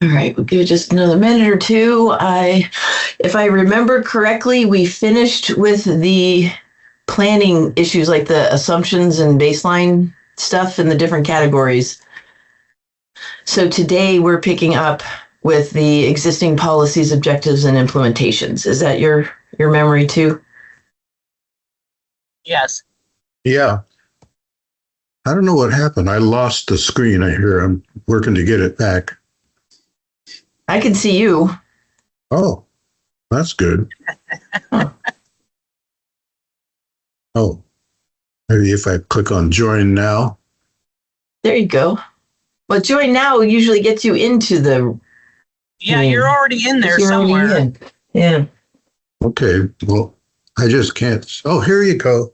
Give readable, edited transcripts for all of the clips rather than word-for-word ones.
All right, we'll give it just another minute or two. If I remember correctly, we finished with the planning issues like the assumptions and baseline stuff in the different categories. So today we're picking up with the existing policies, objectives, and implementations. Is that your memory too? Yes. Yeah. I don't know what happened. I lost the screen. I'm working to get it back. I can see you. Oh, that's good. Oh, maybe if I click on join now. There you go. Well, join now usually gets you into the. Yeah, you're already in there somewhere. In. Yeah. Okay. Well, I just can't. Oh, here you go.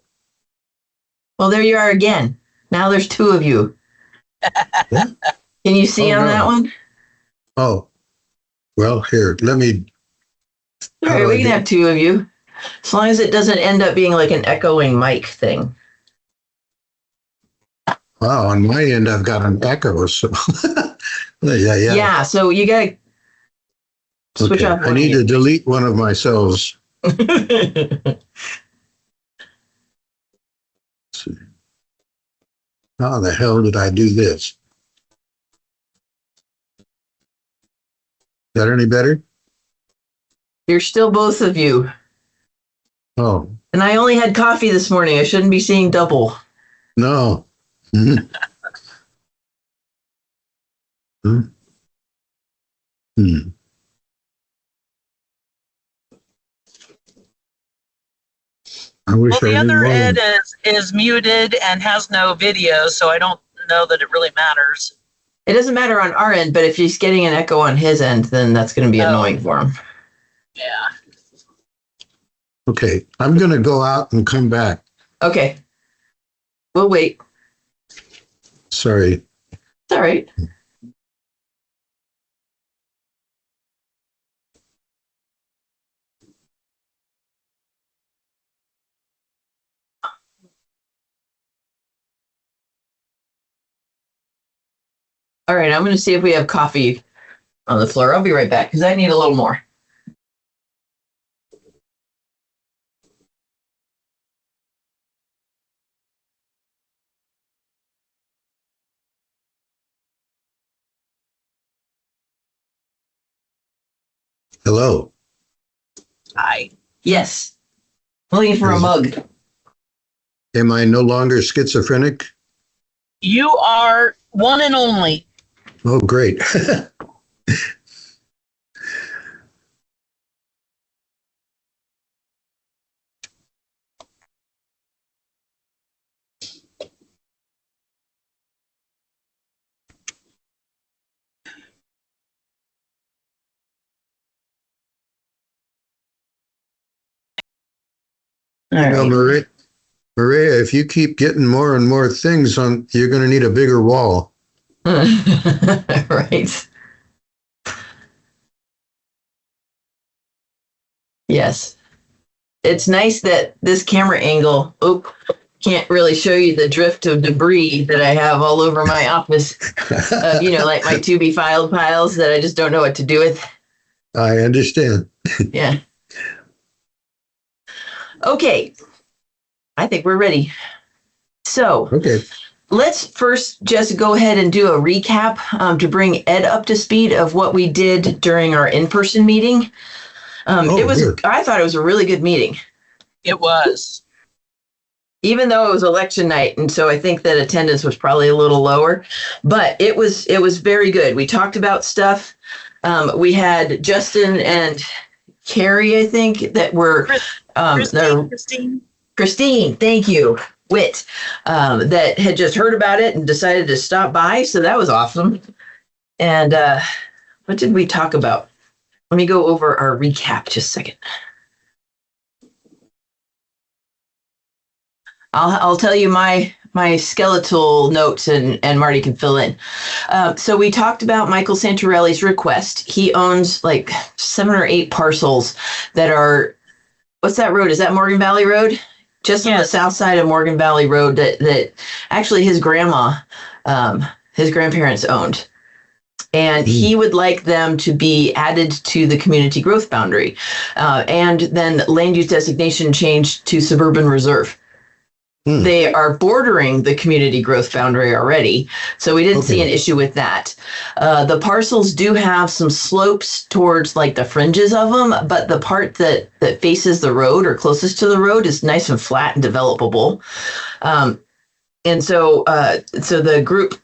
Well, there you are again. Now there's two of you. Can you see on that one? Oh, well, here, let me. All right, we can have two of you. As long as it doesn't end up being like an echoing mic thing. Wow, on my end, I've got an echo. So yeah. Yeah, so you got to switch off. I need to delete one of my cells. Let's see. How the hell did I do this? Is that any better? You're still both of you. Oh. And I only had coffee this morning. I shouldn't be seeing double. No. Mm-hmm. Hmm. I wish well, the I other knew Ed is muted and has no video, so I don't know that it really matters. It doesn't matter on our end, but if he's getting an echo on his end, then that's going to be annoying for him. Yeah. Okay, I'm going to go out and come back. Okay. We'll wait. Sorry. It's all right. All right, I'm going to see if we have coffee on the floor. I'll be right back because I need a little more. Hello. Hi. Yes. I'm looking for a mug. Am I no longer schizophrenic? You are one and only. Oh, great. All right. Maria, if you keep getting more and more things on, you're going to need a bigger wall. Right. Yes. It's nice that this camera angle, can't really show you the drift of debris that I have all over my office. Like my to be filed piles that I just don't know what to do with. I understand. Yeah. Okay. I think we're ready. So okay. Let's first just go ahead and do a recap to bring Ed up to speed of what we did during our in-person meeting. I thought it was a really good meeting. It was. Even though it was election night, and so I think that attendance was probably a little lower, but it was very good. We talked about stuff. We had Justin and Carrie, I think, that were Christine, thank you. Wit, that had just heard about it and decided to stop by. So that was awesome. And what did we talk about? Let me go over our recap just a second. I'll tell you my skeletal notes and Marty can fill in. So we talked about Michael Santorelli's request. He owns like 7 or 8 parcels that are, what's that road? Is that Morgan Valley Road? Just on the south side of Morgan Valley Road that actually his grandparents owned. And he would like them to be added to the community growth boundary. And then land use designation changed to suburban reserve. They are bordering the community growth boundary already, so we didn't see an issue with that. The parcels do have some slopes towards like the fringes of them, but the part that faces the road or closest to the road is nice and flat and developable. And so the group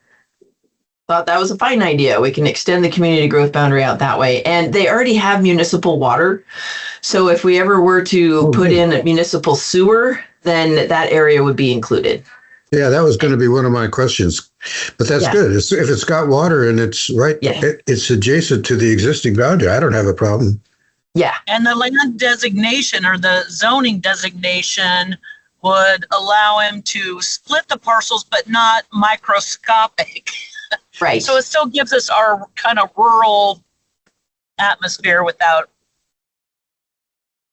thought that was a fine idea. We can extend the community growth boundary out that way. And they already have municipal water. So if we ever were to put in a municipal sewer, then that area would be included. Yeah, that was going to be one of my questions. But that's good. If it's got water and it's right, it's adjacent to the existing boundary, I don't have a problem. Yeah. And the land designation or the zoning designation would allow him to split the parcels, but not microscopic. Right. So it still gives us our kind of rural atmosphere without.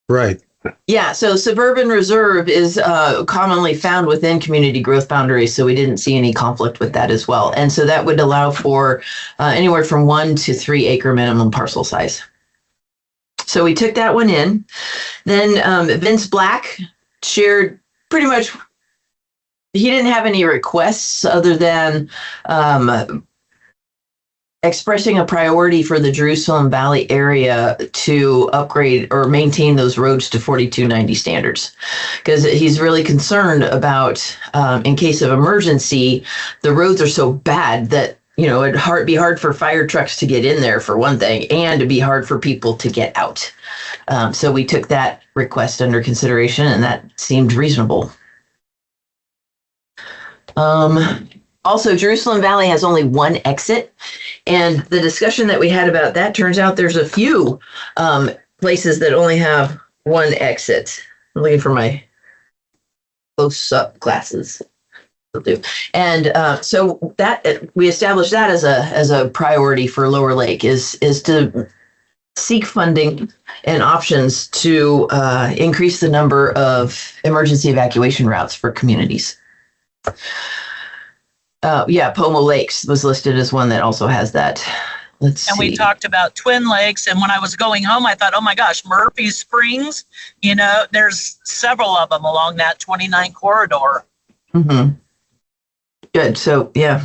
Right. Yeah, so suburban reserve is commonly found within community growth boundaries, so we didn't see any conflict with that as well. And so that would allow for anywhere from 1 to 3 acre minimum parcel size. So we took that one in. Then Vince Black shared pretty much, he didn't have any requests other than expressing a priority for the Jerusalem Valley area to upgrade or maintain those roads to 4290 standards, because he's really concerned about, in case of emergency, the roads are so bad that, you know, it'd be hard for fire trucks to get in there for one thing, and it'd be hard for people to get out. So we took that request under consideration, and that seemed reasonable. Also, Jerusalem Valley has only one exit, and the discussion that we had about that, turns out there's a few places that only have one exit. I'm looking for my close-up glasses. And so that we established that as a priority for Lower Lake is to seek funding and options to increase the number of emergency evacuation routes for communities. Pomo Lakes was listed as one that also has that. Let's see. And we talked about Twin Lakes, and when I was going home, I thought, oh my gosh, Murphy Springs, you know, there's several of them along that 29 corridor. Mm-hmm. Good. So, yeah.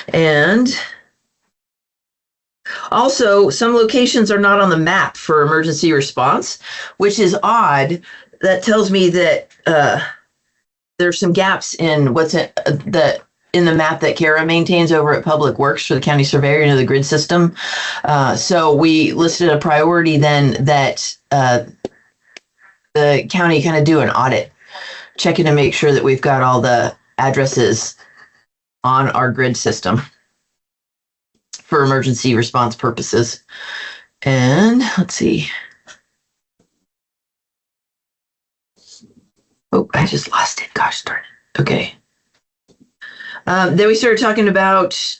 And also, some locations are not on the map for emergency response, which is odd. That tells me that there's some gaps in what's in the map that Kara maintains over at Public Works for the county surveyor, you know, the grid system. So we listed a priority then that the county kind of do an audit, checking to make sure that we've got all the addresses on our grid system for emergency response purposes. And let's see. Oh, I just lost it. Gosh darn it. Okay. Then we started talking about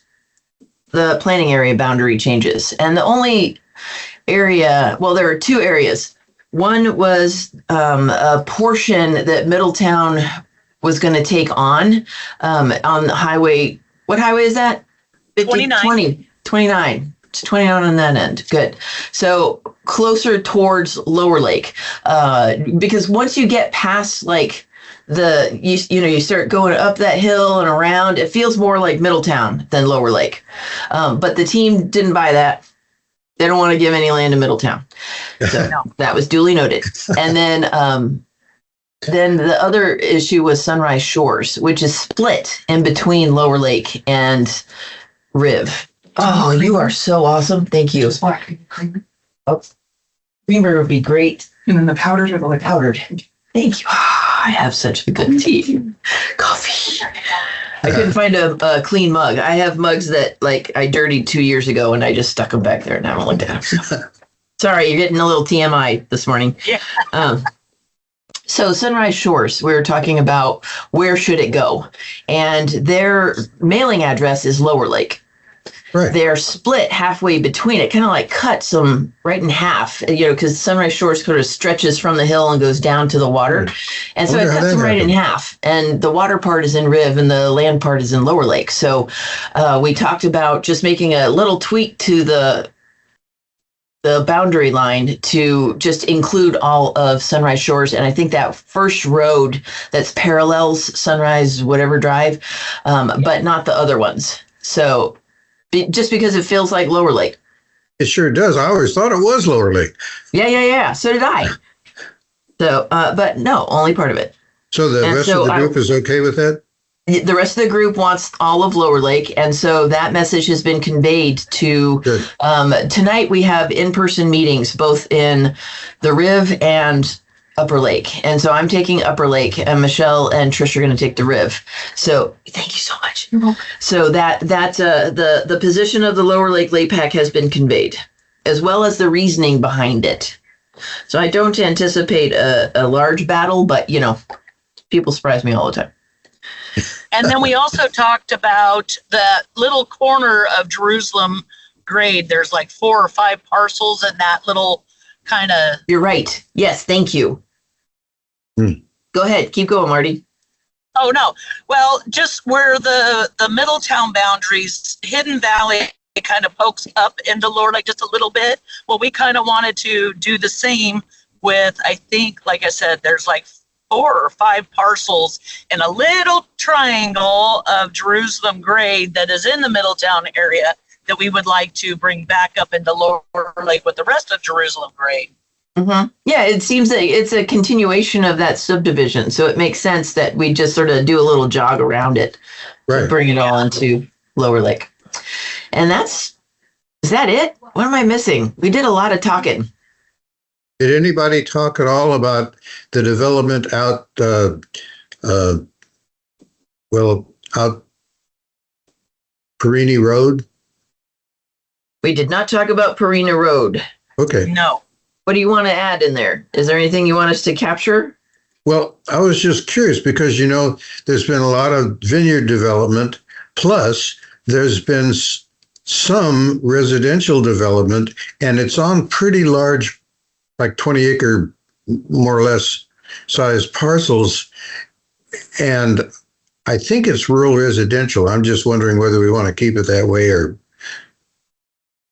the planning area boundary changes. And the only area, well, there were two areas. One was a portion that Middletown was going to take on the highway. What highway is that? 29. 29. It's 29 on that end. Good. So closer towards Lower Lake. Because once you get past like you start going up that hill and around, it feels more like Middletown than Lower Lake. But the team didn't buy that. They don't want to give any land to Middletown. So that was duly noted. And then the other issue was Sunrise Shores, which is split in between Lower Lake and Riv. Oh, you are so awesome. Thank you. Oh, creamer would be great. And then the powders are like powdered. Thank you. I have such a good tea. Coffee. I couldn't find a clean mug. I have mugs that like I dirtied 2 years ago and I just stuck them back there and I haven't looked at them. Sorry, you're getting a little TMI this morning. Yeah. So Sunrise Shores, we were talking about where should it go? And their mailing address is Lower Lake. Right. they're split halfway between it, kind of like cuts them right in half, because Sunrise Shores sort of stretches from the hill and goes down to the water. And so it cuts them right in half. And the water part is in Riv and the land part is in Lower Lake. So we talked about just making a little tweak to the boundary line to just include all of Sunrise Shores. And I think that first road that's parallels Sunrise, whatever drive, but not the other ones. So just because it feels like Lower Lake. It sure does. I always thought it was Lower Lake. Yeah. So did I. So, but no, only part of it. So the rest of the group is okay with that? The rest of the group wants all of Lower Lake, and so that message has been conveyed to. Tonight we have in-person meetings both in the Riv and Upper Lake, and so I'm taking Upper Lake, and Michelle and Trish are going to take the Riv. So thank you so much. So the position of the Lower Lake LAPAC has been conveyed, as well as the reasoning behind it. So I don't anticipate a large battle, but people surprise me all the time. And then we also talked about the little corner of Jerusalem grade. There's like 4 or 5 parcels in that little kind of. You're right. Yes, thank you. Go ahead. Keep going, Marty. Oh, no. Well, just where the Middletown boundaries, Hidden Valley kind of pokes up into Lower Lake just a little bit. Well, we kind of wanted to do the same with, I think, like I said, there's like 4 or 5 parcels in a little triangle of Jerusalem grade that is in the Middletown area that we would like to bring back up into Lower Lake with the rest of Jerusalem grade. Mm-hmm. Yeah, it seems like it's a continuation of that subdivision, so it makes sense that we just sort of do a little jog around it, to bring it all into Lower Lake. And is that it? What am I missing? We did a lot of talking. Did anybody talk at all about the development out Perini Road? We did not talk about Perina Road. Okay. No. What do you want to add in there? Is there anything you want us to capture? Well, I was just curious because, there's been a lot of vineyard development, plus there's been some residential development, and it's on pretty large, like 20-acre, more or less, sized parcels. And I think it's rural residential. I'm just wondering whether we want to keep it that way or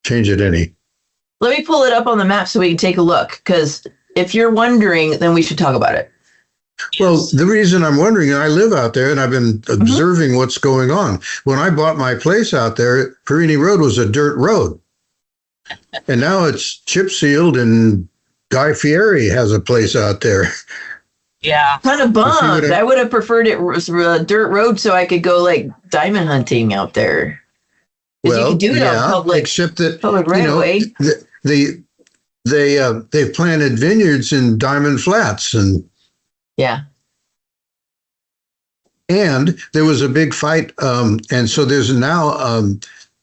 change it any. Let me pull it up on the map so we can take a look, because if you're wondering, then we should talk about it. Well, the reason I'm wondering, I live out there and I've been observing what's going on. When I bought my place out there, Perini Road was a dirt road. And now it's chip sealed, and Guy Fieri has a place out there. Yeah. Kind of bummed. I would have preferred it was a dirt road so I could go like diamond hunting out there. Because you can do it on public, except that public right away. They've planted vineyards in Diamond Flats, and and there was a big fight, and so there's now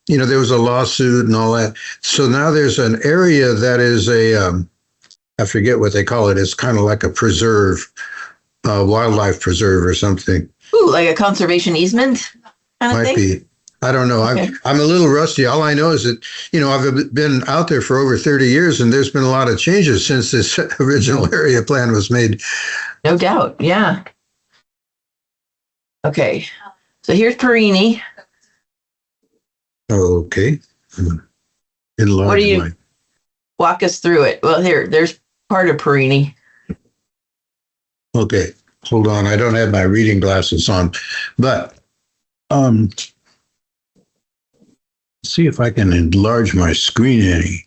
there was a lawsuit and all that. So now there's an area that is I forget what they call it. It's kind of like a preserve, wildlife preserve or something. Ooh, like a conservation easement kind of thing? Might be. I don't know. Okay. I'm a little rusty. All I know is that, I've been out there for over 30 years, and there's been a lot of changes since this original area plan was made. No doubt. Yeah. Okay. So here's Perini. Okay. What do you walk us through it? Well, there's part of Perini. Okay. Hold on. I don't have my reading glasses on, but see if I can enlarge my screen any.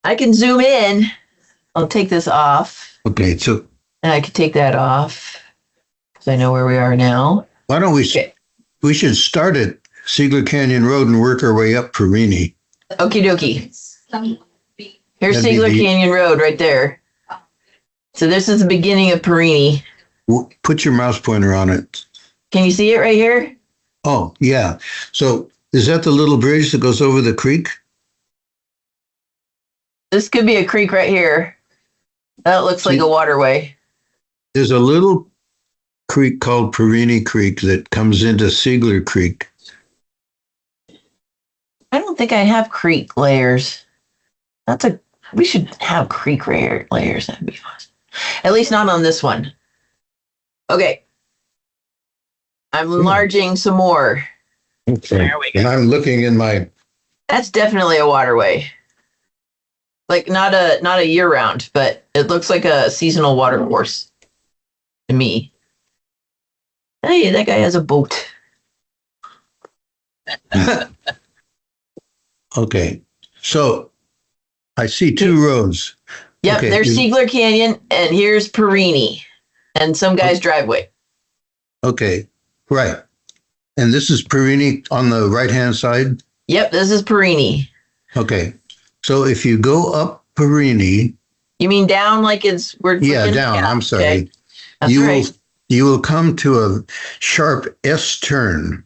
I can zoom in. I'll take this off. Okay, so. And I can take that off because I know where we are now. Why don't we, we should start at Siegler Canyon Road and work our way up Perini. Okie dokie. Here's Siegler Canyon Road right there. So this is the beginning of Perini. Put your mouse pointer on it. Can you see it right here? Oh, yeah. So is that the little bridge that goes over the creek? This could be a creek right here. That looks like a waterway. There's a little creek called Perini Creek that comes into Siegler Creek. don't think I have creek layers. We should have creek layers. That'd be fun. At least not on this one. Okay. I'm enlarging some more. Okay. There we go. And I'm looking in my, That's definitely a waterway. Like not a year round, but it looks like a seasonal water course to me. Hey, that guy has a boat. okay. So I see two roads. Yep, Okay, there's Siegler Canyon, and here's Perini, and some guy's driveway. Okay, right. And this is Perini on the right-hand side? Yep, this is Perini. Okay. So if you go up Perini, You mean down like we're yeah, looking? down, I'm sorry. Okay. That's you right. will you will come to a sharp S turn.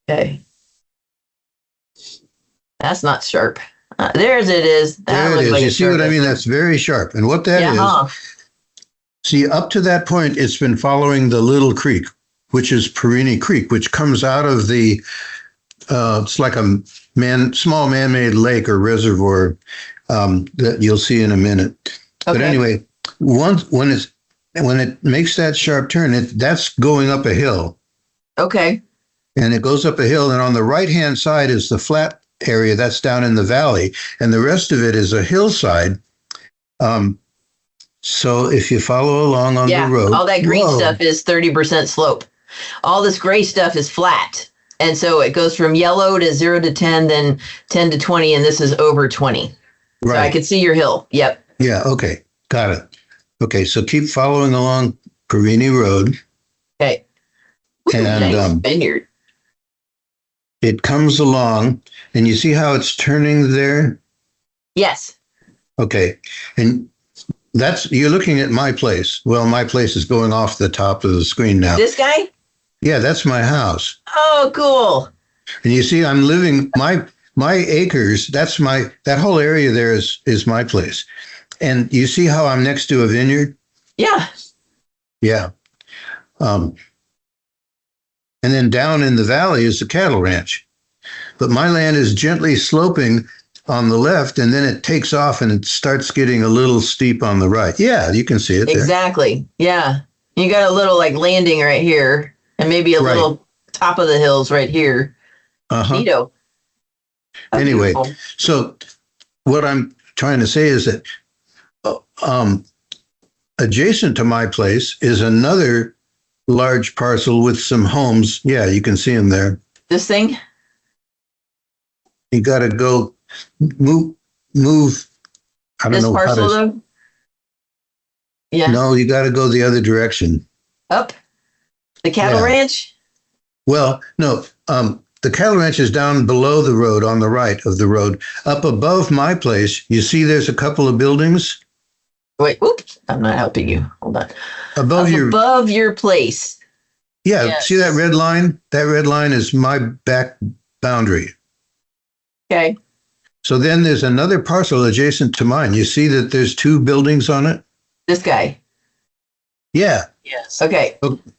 Okay. That's not sharp. There's it is. That There it looks is. like You a see what I sharp mean? S. That's very sharp. And what that Yeah, is, huh? see, up to that point, it's been following the little creek, which is Perini Creek, which comes out of the, it's like a small man-made lake or reservoir that you'll see in a minute. But Okay. anyway, when it makes that sharp turn, that's going up a hill. Okay. And it goes up a hill, and on the right-hand side is the flat area that's down in the valley, and the rest of it is a hillside. So if you follow along on the road, all that green whoa, stuff is 30% slope. All this gray stuff is flat. And so it goes from yellow to 0 to 10, then 10 to 20, and this is over 20. So I right? could see your hill. Yep. Yeah. Okay. Got it. Okay. So keep following along Perini Road, Okay. Ooh, and nice vineyard. it comes along, and you see how it's turning there. Yes. Okay, and you're looking at my place. Well, my place is going off the top of the screen now. This guy? Yeah, that's my house. Oh, cool. And you see, I'm living my acres. That whole area there is my place. And you see how I'm next to a vineyard? Yeah. Yeah. And then down in the valley is the cattle ranch. But my land is gently sloping on the left, and then it takes off and it starts getting a little steep on the right. Yeah, you can see it there. Exactly. Yeah. You got a little like landing right here, and maybe a Right. little top of the hills right here. Uh-huh. Neato. That's Anyway, beautiful. so what I'm trying to say is that adjacent to my place is another large parcel with some homes. Yeah, you can see them there. This thing? You got to go move. I don't This know how parcel to. though? Yeah. No, you got to go the other direction. Up? The cattle Yeah. ranch? Well, no. The cattle ranch is down below the road on the right of the road. Up above my place, you see there's a couple of buildings Wait, oops, I'm not helping you. Hold on. above your. Above your place. Yeah, Yes. see that red line? That red line is my back boundary. Okay. So then there's another parcel adjacent to mine. You see that there's two buildings on it? This guy. Yeah, Yes. Okay.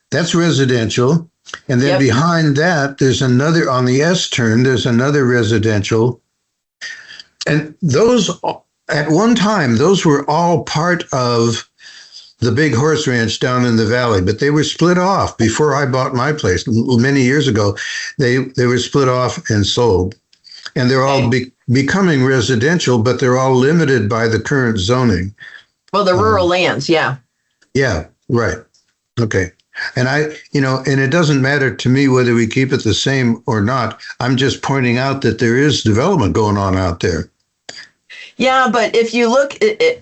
that's residential. And then Yep. behind that, there's another, on the S turn, there's another residential. And those, at one time, those were all part of the big horse ranch down in the valley, but they were split off before I bought my place many years ago. They were split off and sold. And they're all becoming residential, but they're all limited by the current zoning. Well, the rural lands, yeah. Yeah, right. Okay. And and it doesn't matter to me whether we keep it the same or not. I'm just pointing out that there is development going on out there. Yeah, but if you look,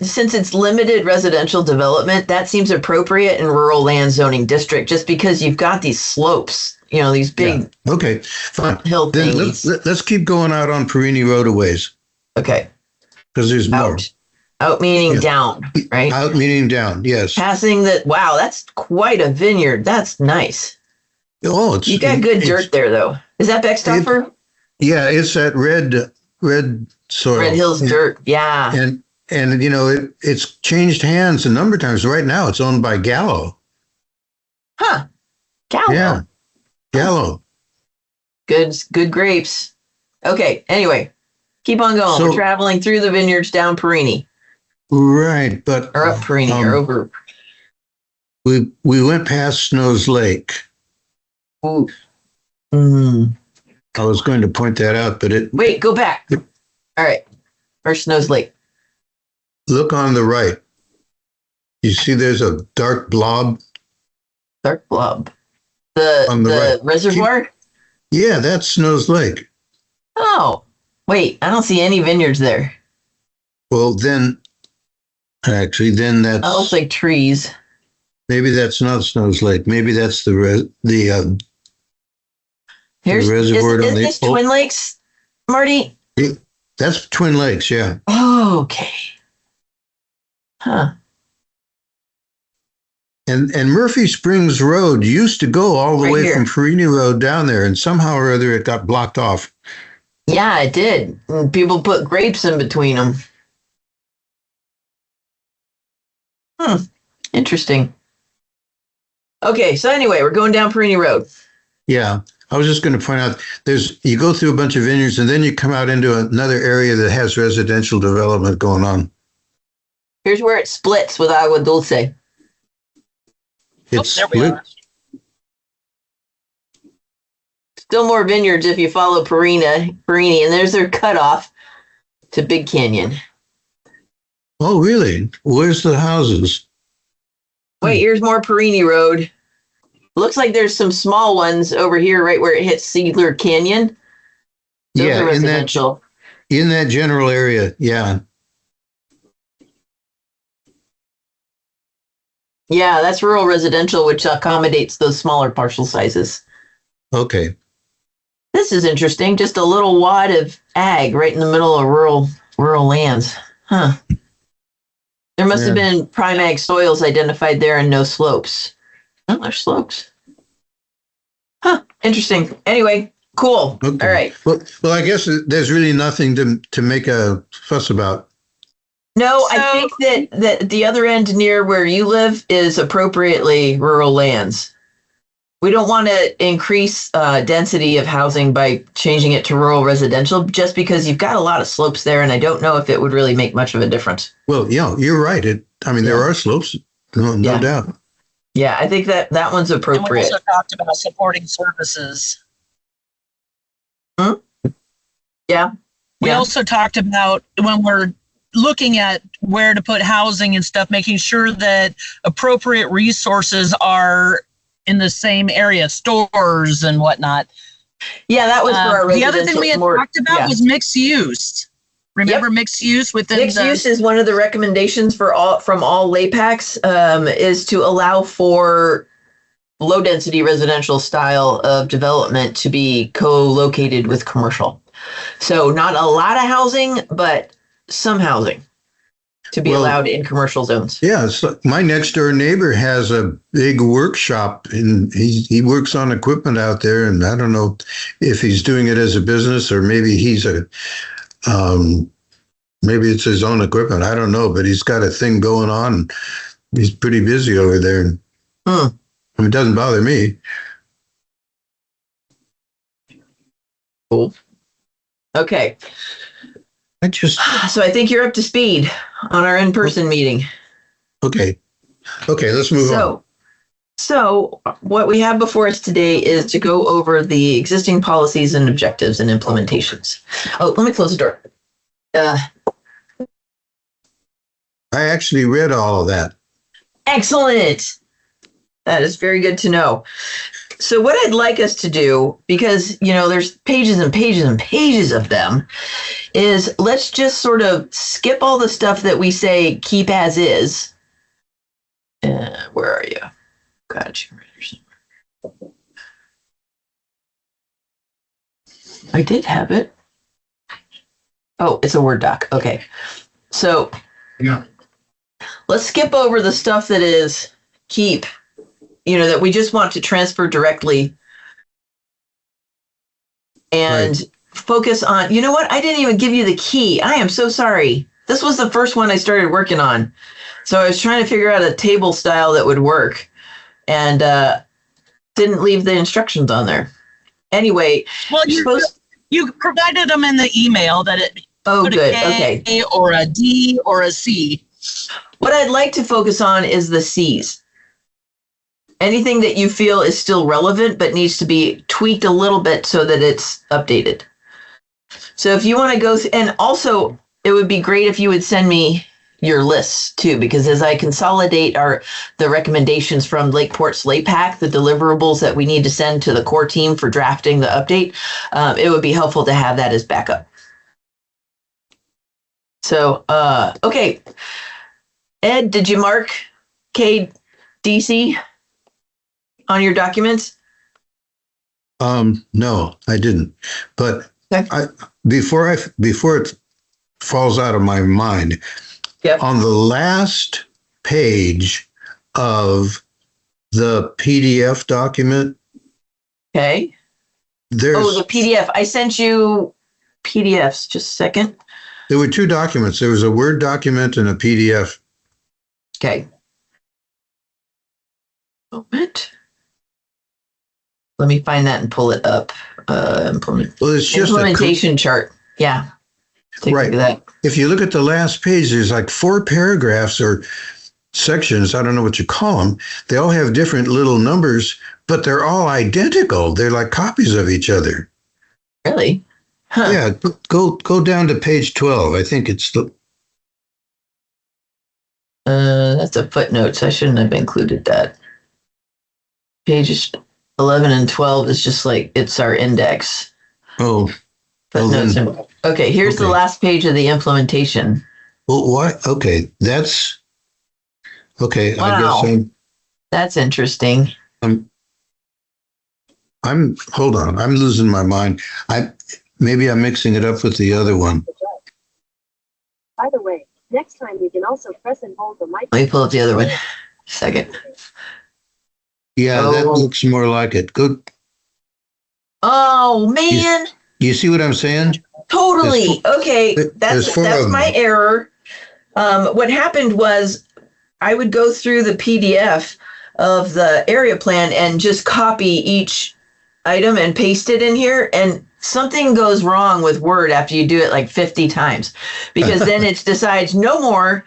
since it's limited residential development, that seems appropriate in rural land zoning district, just because you've got these slopes, these big Okay, fine. hill Then things. let's keep going out on Perini Road a ways, Okay. because there's more. Out. Out meaning Yeah. down, right? Out meaning down, yes. Passing that. Wow, that's quite a vineyard. That's nice. Oh, You got good dirt there, though. Is that Beckstoffer? Yeah, it's that red soil. Red Hills dirt. Yeah. And it's changed hands a number of times. Right now, it's owned by Gallo. Huh. Gallo. Yeah, Gallo. Good grapes. Okay. Anyway, keep on going. So- We're traveling through the vineyards down Perini Right, but or up Perini or over. we went past Snow's Lake. Ooh. Mm. I was going to point that out, but Wait, go back. All right. Where's Snow's Lake? look on the right. You see there's a dark blob? Dark blob. The On the right. reservoir? Yeah, that's Snow's Lake. Oh, wait. I don't see any vineyards there. Well, then that's That looks like trees. maybe that's not Snow's Lake. Maybe that's the Here's reservoir is on the- this Twin Lakes, Marty? that's Twin Lakes, yeah. Oh, okay. Huh. And Murphy Springs Road used to go all the Right way here. from Perini Road down there, and somehow or other it got blocked off. Yeah, it did. And people put grapes in between them. Interesting. Okay, so anyway, we're going down Perini Road. Yeah. I was just going to point out you go through a bunch of vineyards and then you come out into another area that has residential development going on. Here's where it splits with Agua Dulce. It's There we split. are. Still more vineyards if you follow Perini, and there's their cutoff to Big Canyon. Oh, really? Where's the houses? Wait, here's more Perini Road. Looks like there's some small ones over here, right where it hits Seedler Canyon. Those Yeah, are residential. in that general area. Yeah. Yeah, that's rural residential, which accommodates those smaller parcel sizes. Okay. This is interesting. Just a little wad of ag right in the middle of rural lands. Huh. There must have Yeah. been prime ag soils identified there and no slopes. Oh, there's slopes. Huh. Interesting. Anyway, cool. Okay. All right. Well, I guess there's really nothing to make a fuss about. No, I So- think that the other end near where you live is appropriately rural lands. We don't want to increase density of housing by changing it to rural residential just because you've got a lot of slopes there, and I don't know if it would really make much of a difference. Well, yeah, you're right. There Yeah. are slopes, no Yeah. doubt. Yeah, I think that one's And we appropriate. also talked about supporting services. Yeah. We Yeah. also talked about when we're looking at where to put housing and stuff, making sure that appropriate resources are in the same area, stores and whatnot. Yeah, that was for our The residential. other thing we had more- talked about yeah. was mixed use. Remember mixed use within Mixed use is one of the recommendations from all LAPACs is to allow for low density residential style of development to be co-located with commercial. So not a lot of housing, but some housing to be Well, allowed in commercial zones. Yeah, so my next door neighbor has a big workshop and he works on equipment out there, and I don't know if he's doing it as a business or maybe maybe it's his own equipment. I don't know, but he's got a thing going on. He's pretty busy over there. It doesn't bother me. Cool. Okay. So I think you're up to speed on our in-person meeting. Okay, let's move on. So what we have before us today is to go over the existing policies and objectives and implementations. Oh, let me close the door. I actually read all of that. Excellent. That is very good to know. So what I'd like us to do, because, there's pages and pages and pages of them, is let's just sort of skip all the stuff that we say keep as is. Where are you? Got you right here somewhere. I did have it. Oh, it's a Word doc. Okay. So Yeah. let's skip over the stuff that is keep, that we just want to transfer directly and focus on, you know what? I didn't even give you the key. I am so sorry. This was the first one I started working on. So I was trying to figure out a table style that would work and didn't leave the instructions on there. Anyway, Well, you're supposed. You provided them in the email that it Oh, put good. a K Okay. or a D or a C. What I'd like to focus on is the C's. Anything that you feel is still relevant but needs to be tweaked a little bit so that it's updated. So if you want to go, and also it would be great if you would send me your lists too, because as I consolidate the recommendations from Lakeport's LAPAC, the deliverables that we need to send to the core team for drafting the update, it would be helpful to have that as backup. So, okay. Ed, did you mark KDC on your documents? No, I didn't. But Okay. before it falls out of my mind, Yep. on the last page of the PDF document, Okay. there's The PDF. I sent you PDFs. Just a second. there were two documents. There was a Word document and a PDF. Okay. Moment. Let me find that and pull it up. Well, it's just Implementation chart. Yeah. Take a look Right. at that. If you look at the last page, there's like 4 paragraphs or sections. I don't know what you call them. They all have different little numbers, but they're all identical. They're like copies of each other. Really? Huh. Yeah, go down to page 12. I think it's the That's a footnote, so I shouldn't have included that. Pages 11 and 12 is just like, it's our index. oh Footnotes. then- Okay, here's the okay. last page of the implementation. well what? Okay, that's okay. Wow. I guess That's interesting. I'm hold on. I'm losing my mind. Maybe I'm mixing it up with the other one. By the way, next time you can also press and hold the mic. Let me pull up the other one. Second. Yeah, that Oh. looks more like it. Good. Oh man, You see what I'm saying? totally. Okay, there's 4 that's of my them. error. What happened was I would go through the PDF of the area plan and just copy each item and paste it in here, and something goes wrong with Word after you do it like 50 times, because then it decides no more.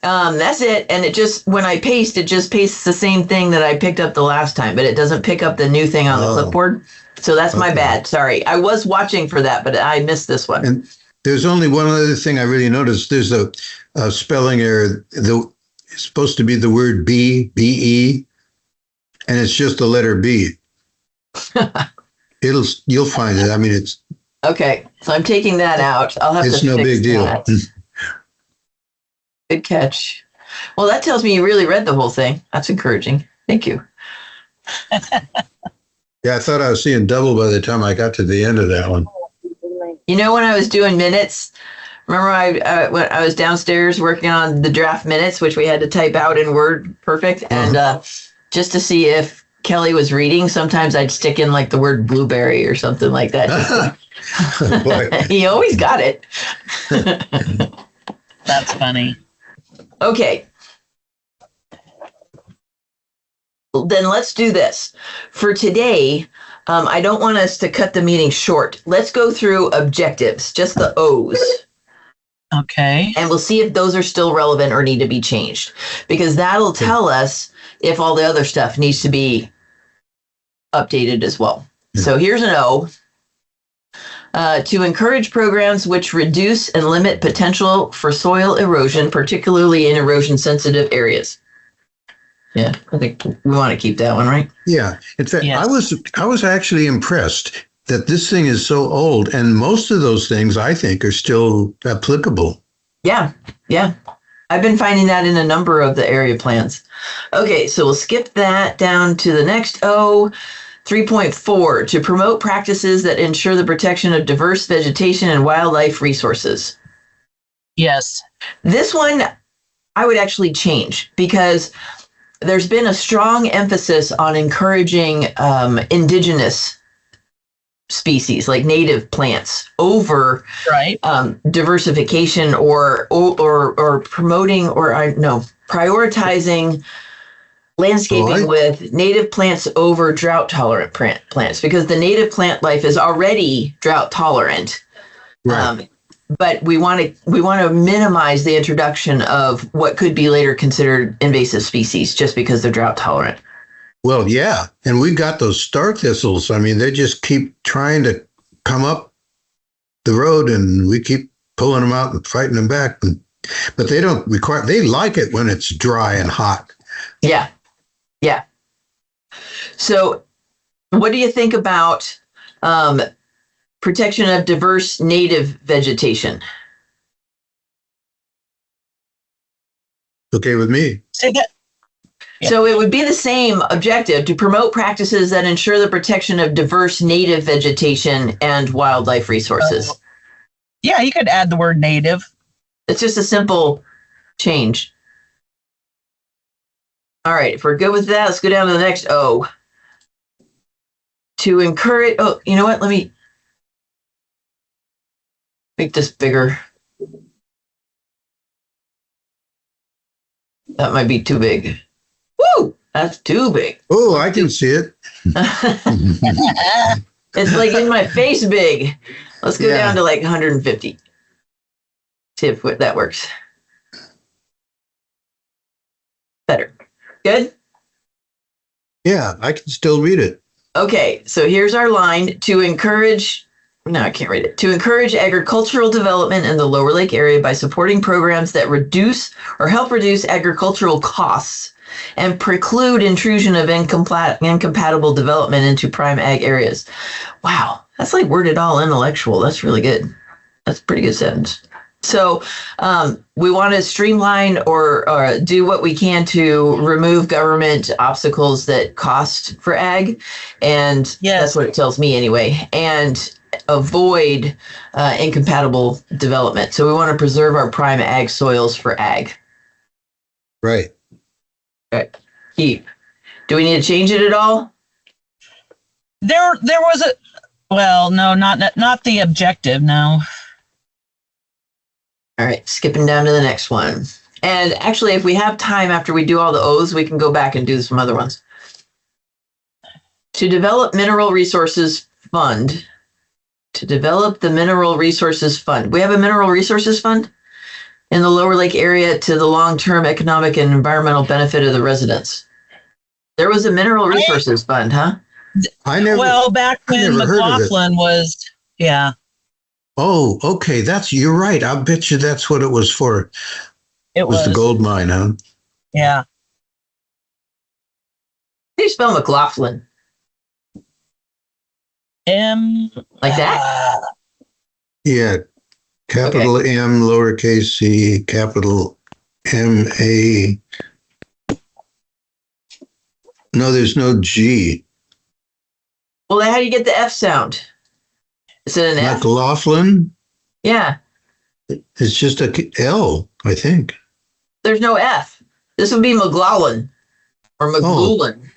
That's it. And it just, when I paste, it just pastes the same thing that I picked up the last time, but it doesn't pick up the new thing on the Oh. clipboard. So that's my Okay. bad. Sorry. I was watching for that, but I missed this one. And there's only one other thing I really noticed. There's a spelling error. It's supposed to be the word B-E, and it's just the letter B. You'll find it. I mean, it's Okay. So I'm taking that out. I'll have to no fix big deal. that. Good catch. Well, that tells me you really read the whole thing. That's encouraging. Thank you. Yeah, I thought I was seeing double by the time I got to the end of that one. You know, when I was doing minutes, remember when I was downstairs working on the draft minutes, which we had to type out in Word perfect, and just to see if Kelly was reading, sometimes I'd stick in like the word blueberry or something like that. Boy. He always got it. That's funny. Okay. Then let's do this. For today, I don't want us to cut the meeting short. Let's go through objectives, just the O's. Okay. And we'll see if those are still relevant or need to be changed, because that'll tell us if all the other stuff needs to be updated as well. So here's an O. To encourage programs which reduce and limit potential for soil erosion, particularly in erosion sensitive areas. Yeah, I think we want to keep that one, right? Yeah. In fact, Yes. I was actually impressed that this thing is so old, and most of those things I think are still applicable. Yeah. I've been finding that in a number of the area plans. Okay, so we'll skip that down to the next O. 3.4, to promote practices that ensure the protection of diverse vegetation and wildlife resources. Yes. This one I would actually change, because there's been a strong emphasis on encouraging indigenous species, like native plants, over Right. diversification or promoting prioritizing landscaping I- with native plants over drought tolerant plants because the native plant life is already drought tolerant. Right. But we want to minimize the introduction of what could be later considered invasive species just because they're drought tolerant. Well, yeah. And we got those star thistles. I mean, they just keep trying to come up the road and we keep pulling them out and fighting them back. But they don't require, they like it when it's dry and hot. Yeah. Yeah. So what do you think about protection of diverse native vegetation? Okay with me. Say that. Yeah. So it would be the same objective to promote practices that ensure the protection of diverse native vegetation and wildlife resources. Yeah, you could add the word native. It's just a simple change. All right, if we're good with that, let's go down to the next O. To encourage, oh, you know what? Let me make this bigger. That might be too big. Woo! That's too big. Oh, I can see it. It's like in my face big. Let's go down to like 150. See if that works. Better. Good? Yeah, I can still read it. Okay, so here's our line to encourage. No, I can't read it. To encourage agricultural development in the Lower Lake area by supporting programs that reduce or help reduce agricultural costs and preclude intrusion of incompatible development into prime ag areas. Wow, that's like worded all intellectual. That's really good. That's a pretty good sentence. So we want to streamline or do what we can to remove government obstacles that cost for ag. And that's what it tells me anyway. And avoid incompatible development. So we want to preserve our prime ag soils for ag. Right. Right. Keep. Do we need to change it at all? There was a, well, no, not the objective. No. All right, skipping down to the next one. And actually, if we have time after we do all the O's, we can go back and do some other ones. To develop mineral resources fund. To develop the mineral resources fund. We have a mineral resources fund in the Lower Lake area to the long-term economic and environmental benefit of the residents. There was a mineral resources fund, huh? Well, back when McLaughlin was, yeah. Oh, okay. You're right. I bet you that's what it was for. It was the gold mine, huh? Yeah. How do you spell McLaughlin? M. Like that? Yeah. Capital M, lowercase c, capital M-A. No, there's no G. Well, then how do you get the F sound? Is it an F? McLaughlin? Yeah. It's just a L, I think. There's no F. This would be McLaughlin or McLaughlin.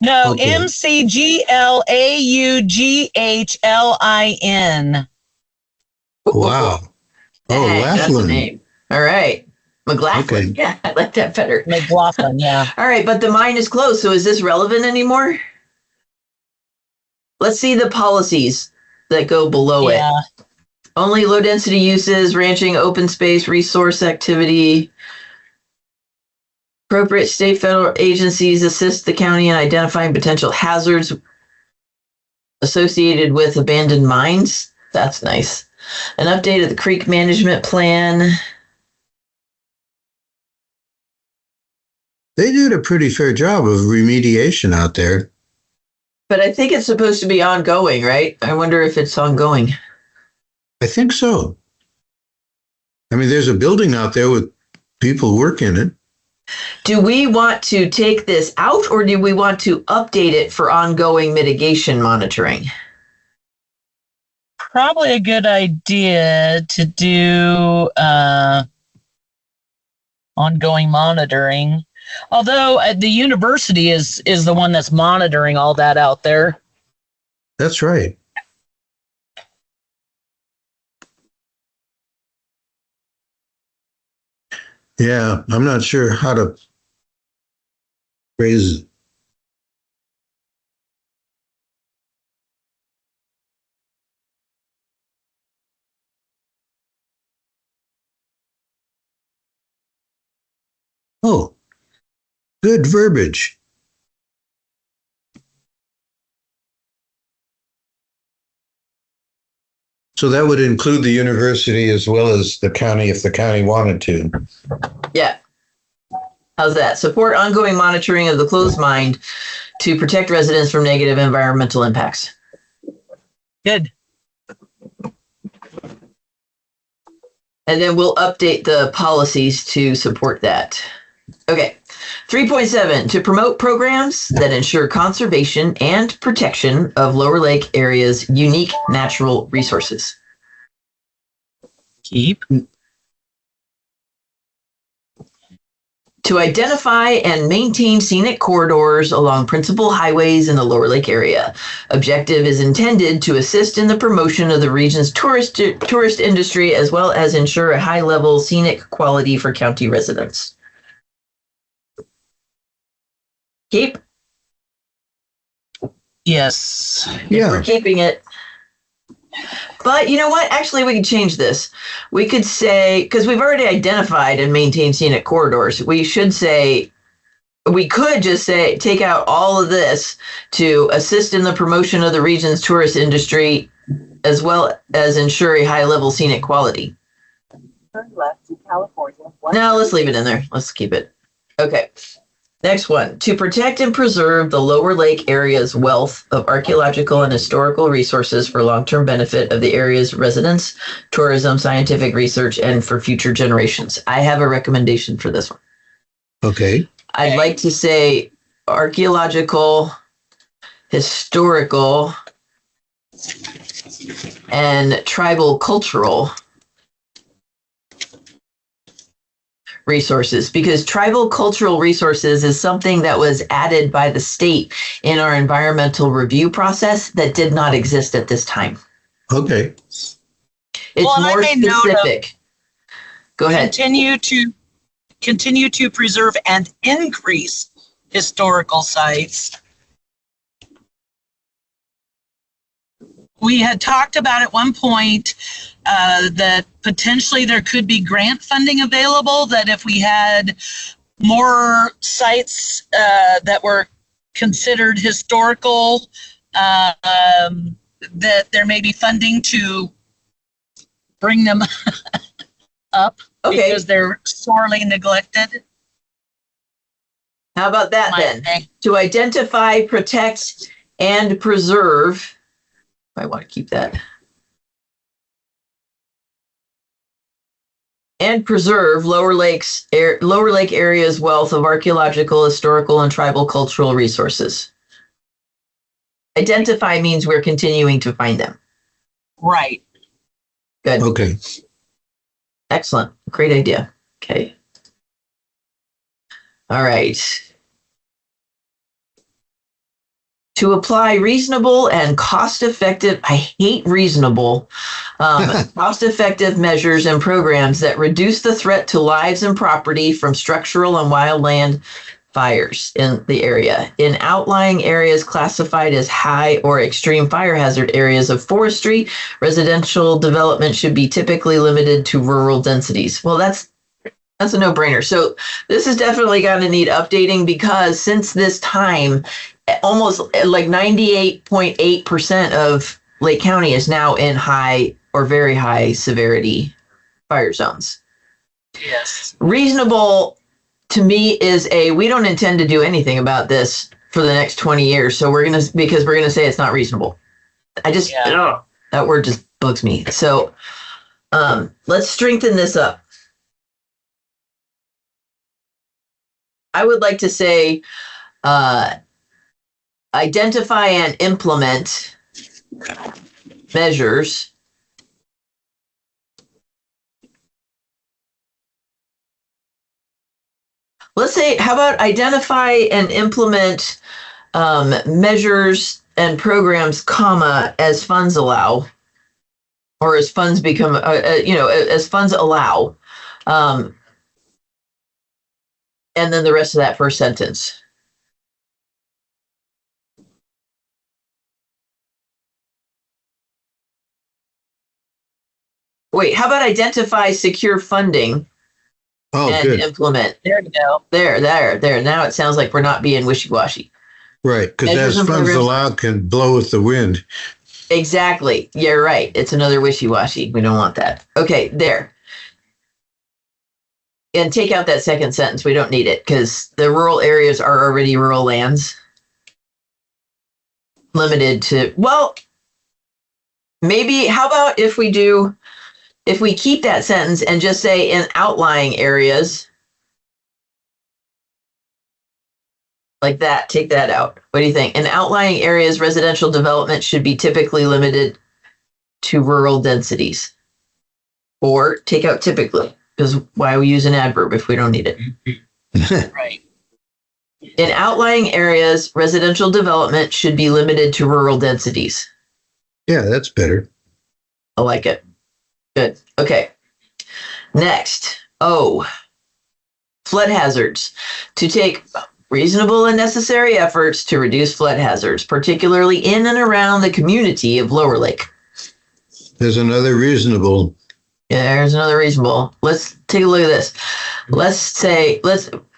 No, Okay. McGlaughlin. Wow. Oh, Dang, that's the Laughlin. name. All right. McLaughlin. Okay. Yeah, I like that better. McLaughlin, yeah. All right, but the mine is closed. So is this relevant anymore? Let's see the policies that go below it. Only low density uses, ranching, open space, resource activity. Appropriate state, federal agencies assist the county in identifying potential hazards associated with abandoned mines. That's nice. An update of the creek management plan. They did a pretty fair job of remediation out there. But I think it's supposed to be ongoing, right? I wonder if it's ongoing. I think so. I mean, there's a building out there with people working it. Do we want to take this out or do we want to update it for ongoing mitigation monitoring? Probably a good idea to do ongoing monitoring. Although the university is the one that's monitoring all that out there. That's right. Yeah, I'm not sure how to Crazy. Oh, good verbiage. So that would include the university as well as the county if the county wanted to. Yeah. How's that? Support ongoing monitoring of the closed mine to protect residents from negative environmental impacts. Good. And then we'll update the policies to support that. Okay. 3.7, to promote programs that ensure conservation and protection of Lower Lake area's unique natural resources. Keep. To identify and maintain scenic corridors along principal highways in the Lower Lake area. Objective is intended to assist in the promotion of the region's tourist industry, as well as ensure a high-level scenic quality for county residents. Keep? Yes. Yeah. We're keeping it. But you know what? Actually, we could change this. We could say, because we've already identified and maintained scenic corridors, we could just say, take out all of this to assist in the promotion of the region's tourist industry, as well as ensure a high-level scenic quality. Turn left to California. No, let's leave it in there. Let's keep it. Okay. Next one, to protect and preserve the Lower Lake area's wealth of archaeological and historical resources for long-term benefit of the area's residents, tourism, scientific research, and for future generations. I have a recommendation for this one. Okay. I'd like to say archaeological, historical, and tribal cultural resources, because tribal cultural resources is something that was added by the state in our environmental review process that did not exist at this time. Okay. It's Well, more specific. Go ahead. Continue to preserve and increase historical sites. We had talked about at one point that potentially there could be grant funding available, that if we had more sites that were considered historical, that there may be funding to bring them up. Okay. Because they're sorely neglected. How about that then? To identify, protect, and preserve. I want to keep that. And preserve Lower Lake area's wealth of archaeological, historical, and tribal cultural resources. Identify means we're continuing to find them. Right. Good. Okay. Excellent. Great idea. Okay. All right. To apply reasonable and cost-effective, I hate reasonable, cost-effective measures and programs that reduce the threat to lives and property from structural and wildland fires in the area. In outlying areas classified as high or extreme fire hazard areas of forestry, residential development should be typically limited to rural densities. Well, that's a no-brainer. So this is definitely going to need updating, because since this time, almost like 98.8% of Lake County is now in high or very high severity fire zones. Yes. Reasonable to me is we don't intend to do anything about this for the next 20 years. So we're going to say it's not reasonable. That word just bugs me. So let's strengthen this up. I would like to say identify and implement measures let's say, how about identify and implement measures and programs, comma, as funds allow, or as funds become, as funds allow. And then the rest of that first sentence. wait, how about identify secure funding Oh, and good. implement? There you go. There. Now it sounds like we're not being wishy-washy. Right. Because Measures as and funds programs. allow can blow with the wind. Exactly. You're right. It's another wishy-washy. We don't want that. Okay, there. And take out that second sentence. We don't need it because the rural areas are already rural lands. Limited to, well, maybe, how about if we keep that sentence and just say in outlying areas, like that, take that out. What do you think? In outlying areas, residential development should be typically limited to rural densities. Or take out typically, because why we use an adverb if we don't need it? Right. In outlying areas, residential development should be limited to rural densities. Yeah, that's better. I like it. Good. Okay. Next. O. Flood hazards. To take reasonable and necessary efforts to reduce flood hazards, particularly in and around the community of Lower Lake. There's another reasonable. Yeah, there's another reasonable. Let's take a look at this. Let's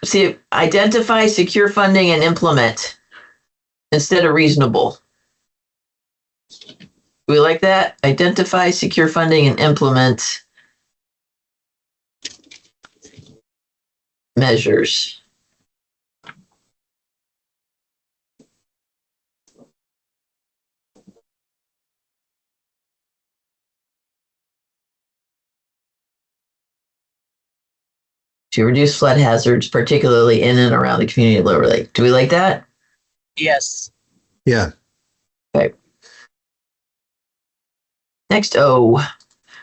see, identify, secure funding, and implement instead of reasonable. We like that? Identify, secure funding, and implement measures. To reduce flood hazards, particularly in and around the community of Lower Lake. Do we like that? Yes. Yeah. Okay. Next, O.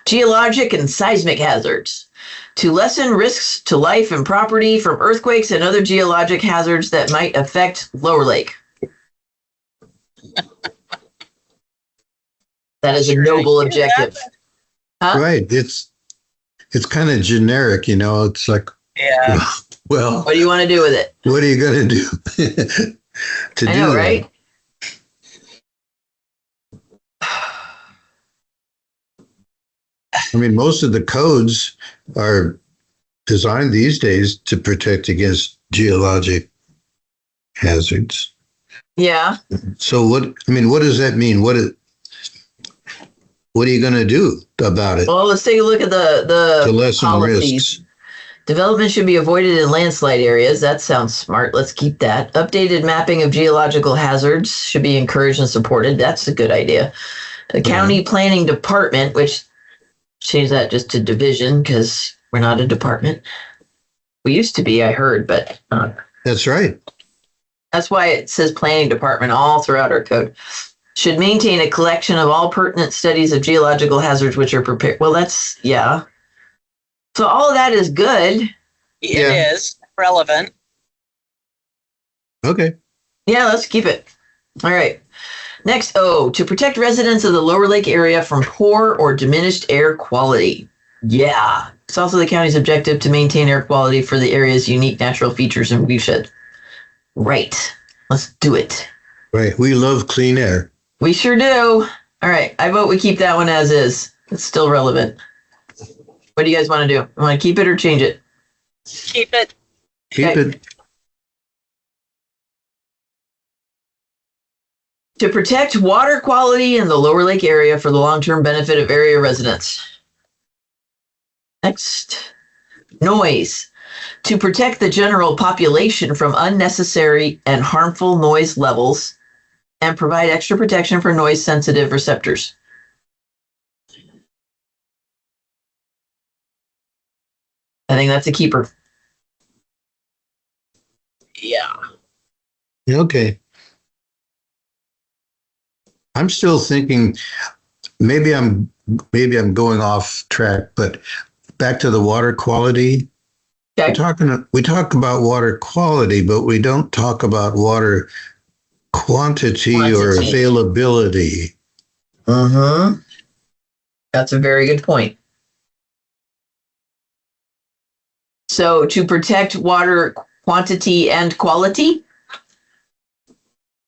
Geologic and seismic hazards. To lessen risks to life and property from earthquakes and other geologic hazards that might affect Lower Lake. That is a noble objective. Huh? Right. It's kind of generic, It's like, Yeah. well, What do you want to do with it? what are you going to do to I do know, that? right? I mean, most of the codes are designed these days to protect against geologic hazards. Yeah. So what does that mean? What are you going to do about it Well, let's take a look at to the lessen policies. risks? Development should be avoided in landslide areas. That sounds smart. Let's keep that. Updated mapping of geological hazards should be encouraged and supported. That's a good idea. The county planning department, which change that just to division because we're not a department. We used to be, I heard, but That's right. that's why it says planning department all throughout our code. Should maintain a collection of all pertinent studies of geological hazards which are prepared. Well, that's, yeah. So all of that is good. It is relevant. Okay. Yeah, let's keep it. All right. Next, O, to protect residents of the Lower Lake area from poor or diminished air quality. Yeah. It's also the county's objective to maintain air quality for the area's unique natural features and viewshed. Right. Let's do it. Right. We love clean air. We sure do. All right. I vote we keep that one as is. It's still relevant. What do you guys want to do? Want to keep it or change it? Keep it. Keep Okay. it. To protect water quality in the Lower Lake area for the long-term benefit of area residents. Next, noise. To protect the general population from unnecessary and harmful noise levels and provide extra protection for noise-sensitive receptors. I think that's a keeper. Yeah. Okay. I'm still thinking maybe I'm going off track, but back to the water quality. Okay. We talk about water quality, but we don't talk about water quantity or Quantity. availability. That's a very good point. So to protect water quantity and quality?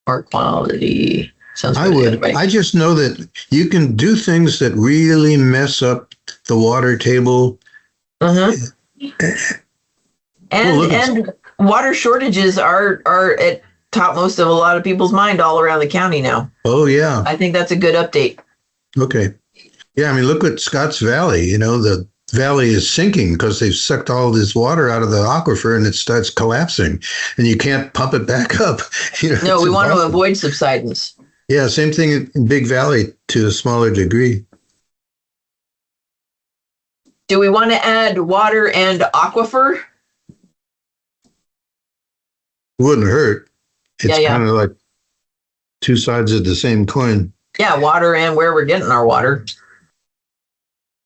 Or quality? Sounds good. I would. Anyway. I just know that you can do things that really mess up the water table. Uh-huh. Well, look, And water shortages are at topmost of a lot of people's mind all around the county now. oh yeah, I think that's a good update. okay. Yeah, I mean, look at Scotts Valley. You know, the valley is sinking because they've sucked all this water out of the aquifer and it starts collapsing, and you can't pump it back up. You know, No, it's we want to impossible. avoid subsidence. Yeah, same thing in Big Valley to a smaller degree. Do we want to add water and aquifer? Wouldn't hurt. It's Yeah. kind of like two sides of the same coin. Yeah, water and where we're getting our water.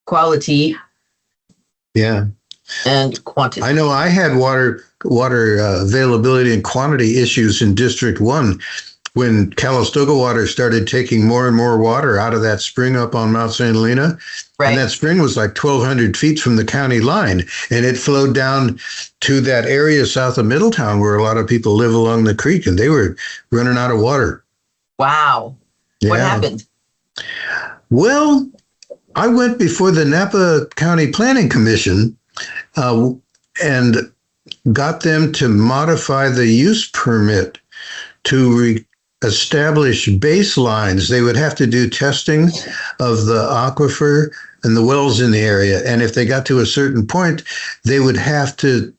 Quality Yeah. and quantity. I know I had water availability and quantity issues in District 1 when Calistoga Water started taking more and more water out of that spring up on Mount St. Helena. Right. And that spring was like 1,200 feet from the county line. And it flowed down to that area south of Middletown where a lot of people live along the creek, and they were running out of water. Wow. What Yeah. happened? Well, I went before the Napa County Planning Commission and got them to modify the use permit to establish baselines. They would have to do testing of the aquifer and the wells in the area. And if they got to a certain point, they would have to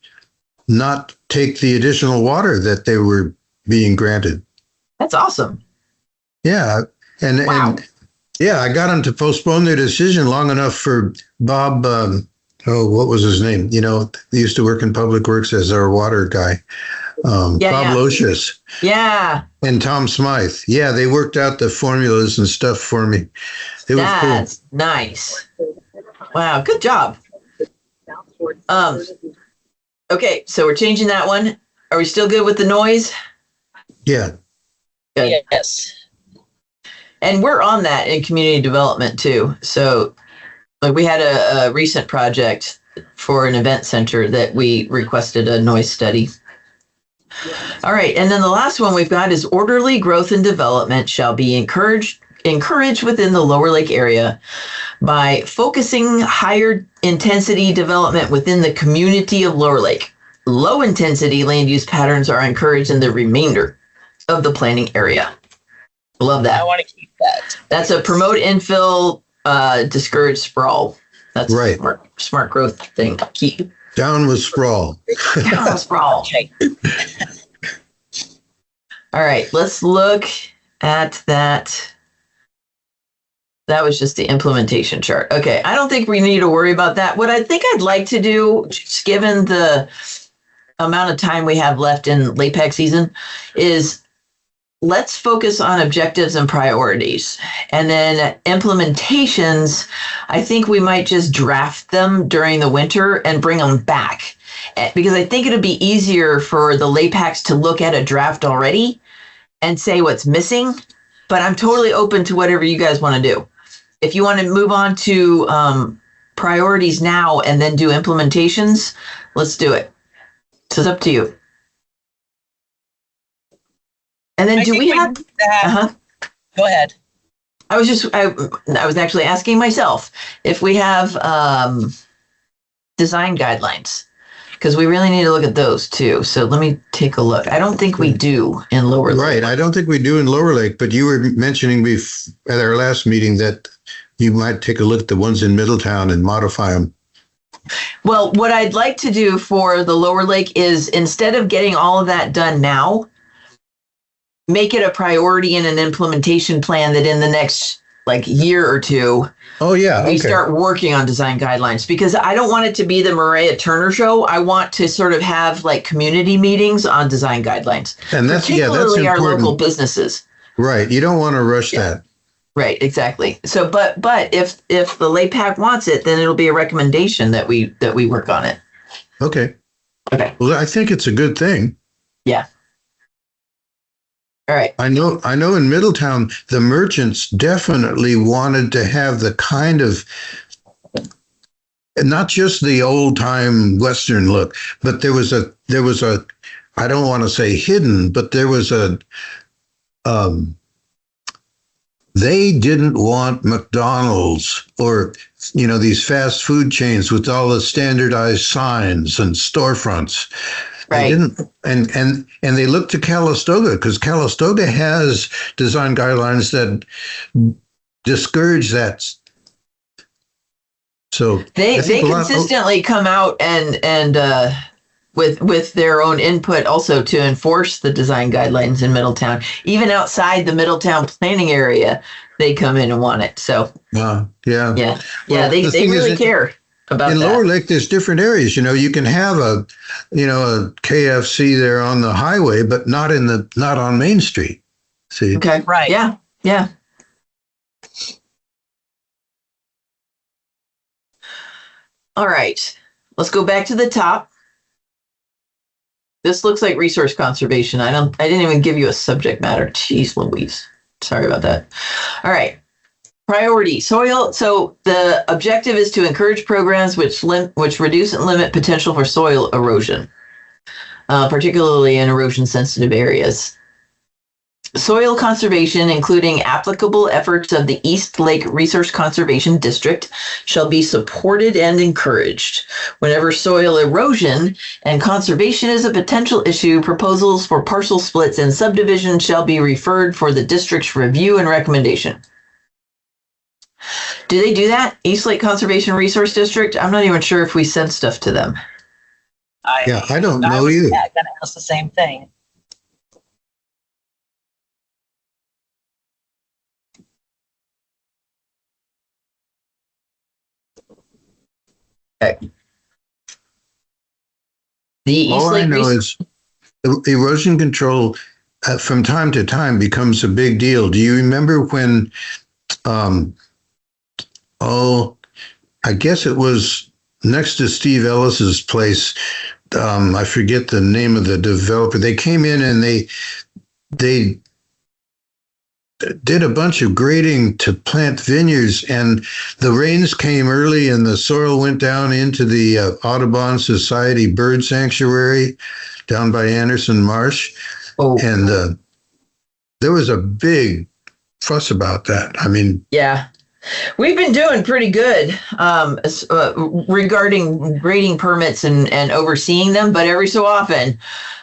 not take the additional water that they were being granted. That's awesome. Yeah. And, Wow. and yeah, I got them to postpone their decision long enough for Bob, what was his name? You know, he used to work in Public Works as our water guy. Bob Locious Yeah. and Tom Smythe. Yeah, they worked out the formulas and stuff for me. It was That's nice. Wow, good job. Okay, so we're changing that one. Are we still good with the noise? cool. Yeah. Good. Yes. And we're on that in community development too. So like we had a recent project for an event center that we requested a noise study. All right. And then the last one we've got is orderly growth and development shall be encouraged within the Lower Lake area by focusing higher intensity development within the community of Lower Lake. Low intensity land use patterns are encouraged in the remainder of the planning area. Love that. I want to keep that. That's a promote infill, discourage sprawl. That's Right. a smart growth thing. Keep Down with sprawl. sprawl. Okay. All right, let's look at that. That was just the implementation chart. Okay, I don't think we need to worry about that. What I think I'd like to do, just given the amount of time we have left in LAPAC season, is let's focus on objectives and priorities. And then implementations, I think we might just draft them during the winter and bring them back. Because I think it'd be easier for the LAPACs to look at a draft already and say what's missing. But I'm totally open to whatever you guys want to do. If you want to move on to priorities now and then do implementations, let's do it. So it's up to you. And then I do think we have? need to have- Go ahead. I was actually asking myself if we have design guidelines, because we really need to look at those too. So let me take a look. I don't think we do in Lower Lake. Right. I don't think we do in Lower Lake, but you were mentioning at our last meeting that you might take a look at the ones in Middletown and modify them. Well, what I'd like to do for the Lower Lake is instead of getting all of that done now, make it a priority in an implementation plan that in the next year or two, Oh, yeah. we Okay. start working on design guidelines, because I don't want it to be the Maria Turner show. I want to sort of have community meetings on design guidelines, And that's particularly our important. local businesses. Right. You don't want to rush that. Right, exactly. So, but if the LAPAC wants it, then it'll be a recommendation that we work on it. Okay. Okay. Well, I think it's a good thing. Yeah. All right. I know in Middletown, the merchants definitely wanted to have the kind of, not just the old time Western look, but there was a, I don't want to say hidden, but there was a they didn't want McDonald's or, these fast food chains with all the standardized signs and storefronts. They Right. didn't, and they looked to Calistoga because Calistoga has design guidelines that discourage that. So They I think a lot. consistently come out and with their own input also to enforce the design guidelines in Middletown. Even outside the Middletown planning area, they come in and want it. So Yeah. yeah, Well, they really care about In that. Lower Lake, there's different areas. You can have a KFC there on the highway, but not on Main Street. See, Okay. Right. Yeah. All right. Let's go back to the top. This looks like resource conservation. I didn't even give you a subject matter. Jeez Louise. Sorry about that. All right. Priority soil. So the objective is to encourage programs which reduce and limit potential for soil erosion, particularly in erosion sensitive areas. Soil conservation, including applicable efforts of the East Lake Resource Conservation District, shall be supported and encouraged. Whenever soil erosion and conservation is a potential issue, proposals for parcel splits and subdivisions shall be referred for the district's review and recommendation. Do they do that? East Lake Conservation Resource District? I'm not even sure if we send stuff to them. I don't I know was either. going to ask the same thing. Okay. The East All I Lake know is erosion control from time to time becomes a big deal. Do you remember when, I guess it was next to Steve Ellis's place. I forget the name of the developer. They came in and they did a bunch of grading to plant vineyards, and the rains came early and the soil went down into the Audubon Society Bird Sanctuary down by Anderson Marsh. Oh. And there was a big fuss about that. I mean, yeah. We've been doing pretty good regarding grading permits and overseeing them, but every so often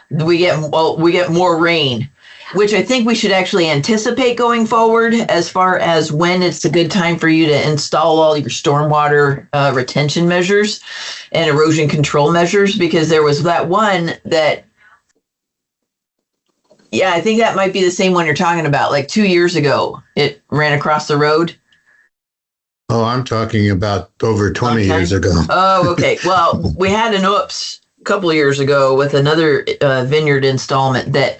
we get more rain, which I think we should actually anticipate going forward as far as when it's a good time for you to install all your stormwater retention measures and erosion control measures, because there was that one that, I think that might be the same one you're talking about. Like 2 years ago, it ran across the road. oh, I'm talking about over 20 years ago. Oh, okay. Well, we had an oops a couple of years ago with another vineyard installment that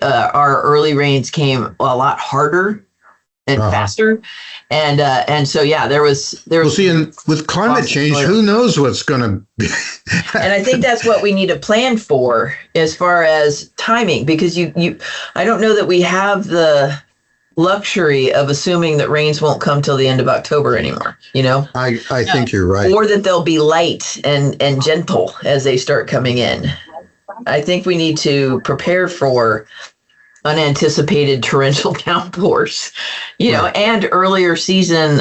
our early rains came a lot harder and faster, and so there was. Well, see, and with climate change, who knows what's going to be? And I think that's what we need to plan for as far as timing, because I don't know that we have the luxury of assuming that rains won't come till the end of October anymore, I think you're right. or that they'll be light and gentle as they start coming in. I think we need to prepare for unanticipated torrential downpours, Right. and earlier season,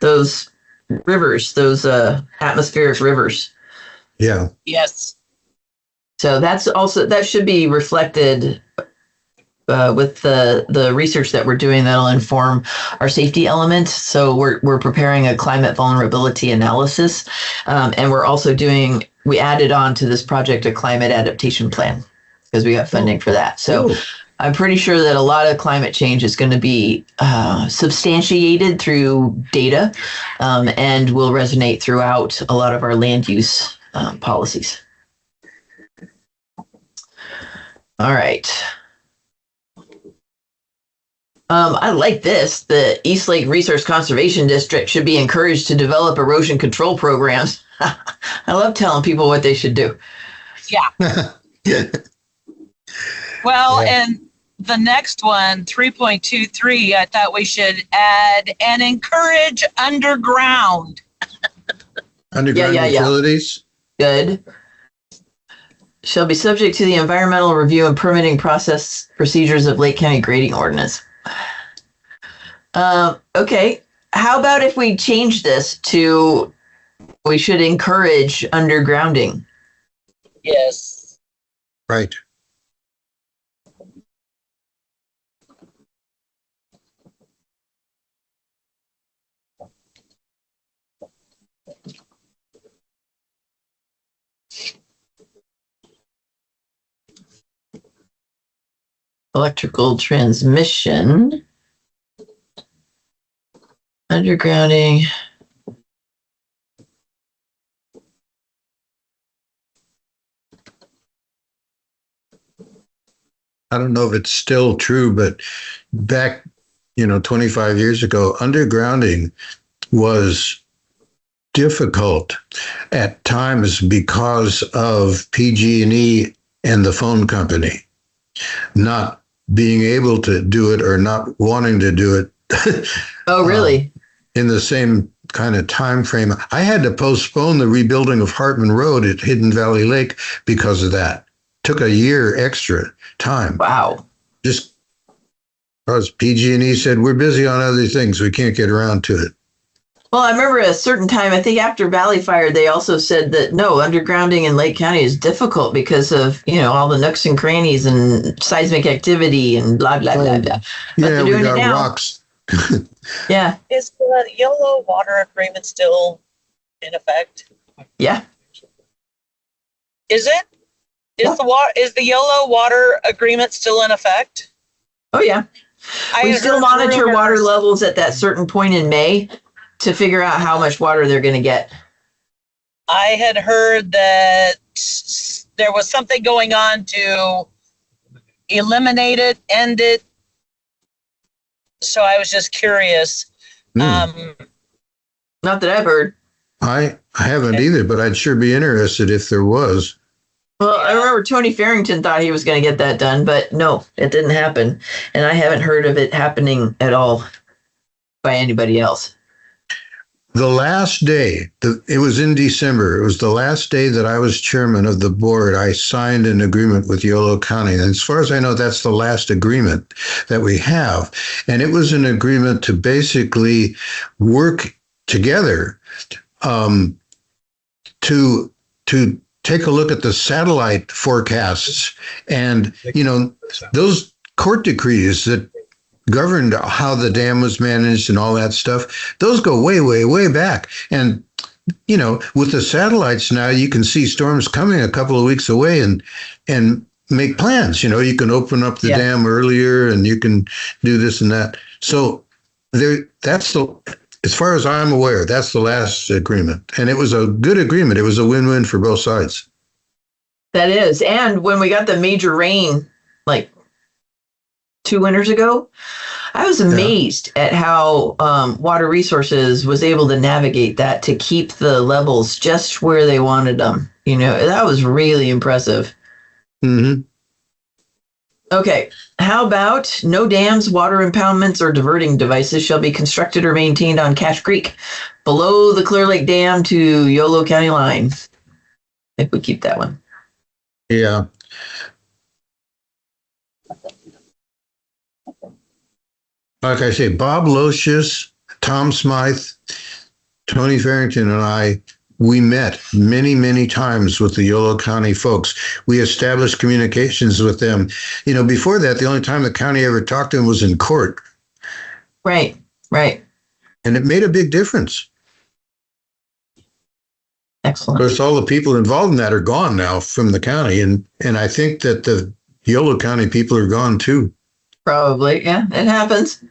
those rivers, those atmospheric rivers. Yeah. Yes. So that should be reflected with the research that we're doing that'll inform our safety element. So we're preparing a climate vulnerability analysis, and we're also we added on to this project a climate adaptation plan because we got funding for that. So I'm pretty sure that a lot of climate change is going to be substantiated through data, and will resonate throughout a lot of our land use policies. All right. I like this. The East Lake Resource Conservation District should be encouraged to develop erosion control programs. I love telling people what they should do. Yeah. Well, and the next one, 3.23, I thought we should add and encourage underground. Underground utilities. Good. Shall be subject to the environmental review and permitting process procedures of Lake County grading ordinance. Okay. How about if we change this to we should encourage undergrounding? Yes. Right. Electrical transmission, undergrounding. I don't know if it's still true, but back, 25 years ago, undergrounding was difficult at times because of PG&E and the phone company not being able to do it or not wanting to do it. Oh, really? In the same kind of time frame. I had to postpone the rebuilding of Hartman Road at Hidden Valley Lake because of that. Took a year extra time. Wow. Just because PG&E said we're busy on other things, we can't get around to it. Well, I remember at a certain time, I think after Valley Fire, they also said that no, undergrounding in Lake County is difficult because of, all the nooks and crannies and seismic activity and blah, blah, blah, blah. But Yeah, they're we doing it got now. rocks. Yeah. Is the yellow water agreement still in effect? Yeah. Is it? Is the yellow water agreement still in effect? Oh, yeah. I We had still heard monitor water rumors. levels at that certain point in May to figure out how much water they're going to get. I had heard that there was something going on to eliminate it, end it. So I was just curious. Hmm. Not that I've heard. I haven't either, but I'd sure be interested if there was. Well, I remember Tony Farrington thought he was going to get that done, but no, it didn't happen. And I haven't heard of it happening at all by anybody else. The last day, it was in December. It was the last day that I was chairman of the board. I signed an agreement with Yolo County. And as far as I know, that's the last agreement that we have. And it was an agreement to basically work together to take a look at the satellite forecasts and, those court decrees that governed how the dam was managed and all that stuff, those go way, way, way back. And, with the satellites now, you can see storms coming a couple of weeks away and make plans. You can open up the dam earlier and you can do this and that. So as far as I'm aware, that's the last agreement. And it was a good agreement. It was a win-win for both sides. That is. And when we got the major rain, like 2 winters ago, I was amazed at how Water Resources was able to navigate that to keep the levels just where they wanted them. That was really impressive. Mm-hmm. Okay. How about no dams, water impoundments, or diverting devices shall be constructed or maintained on Cache Creek below the Clear Lake Dam to Yolo County line? I think we keep that one. Yeah. Like I say, Bob Locius, Tom Smythe, Tony Farrington, and I, we met many, many times with the Yolo County folks. We established communications with them. Before that, the only time the county ever talked to them was in court. Right, right. And it made a big difference. Excellent. Of course, all the people involved in that are gone now from the county. And I think that the Yolo County people are gone too. Probably. Yeah, it happens.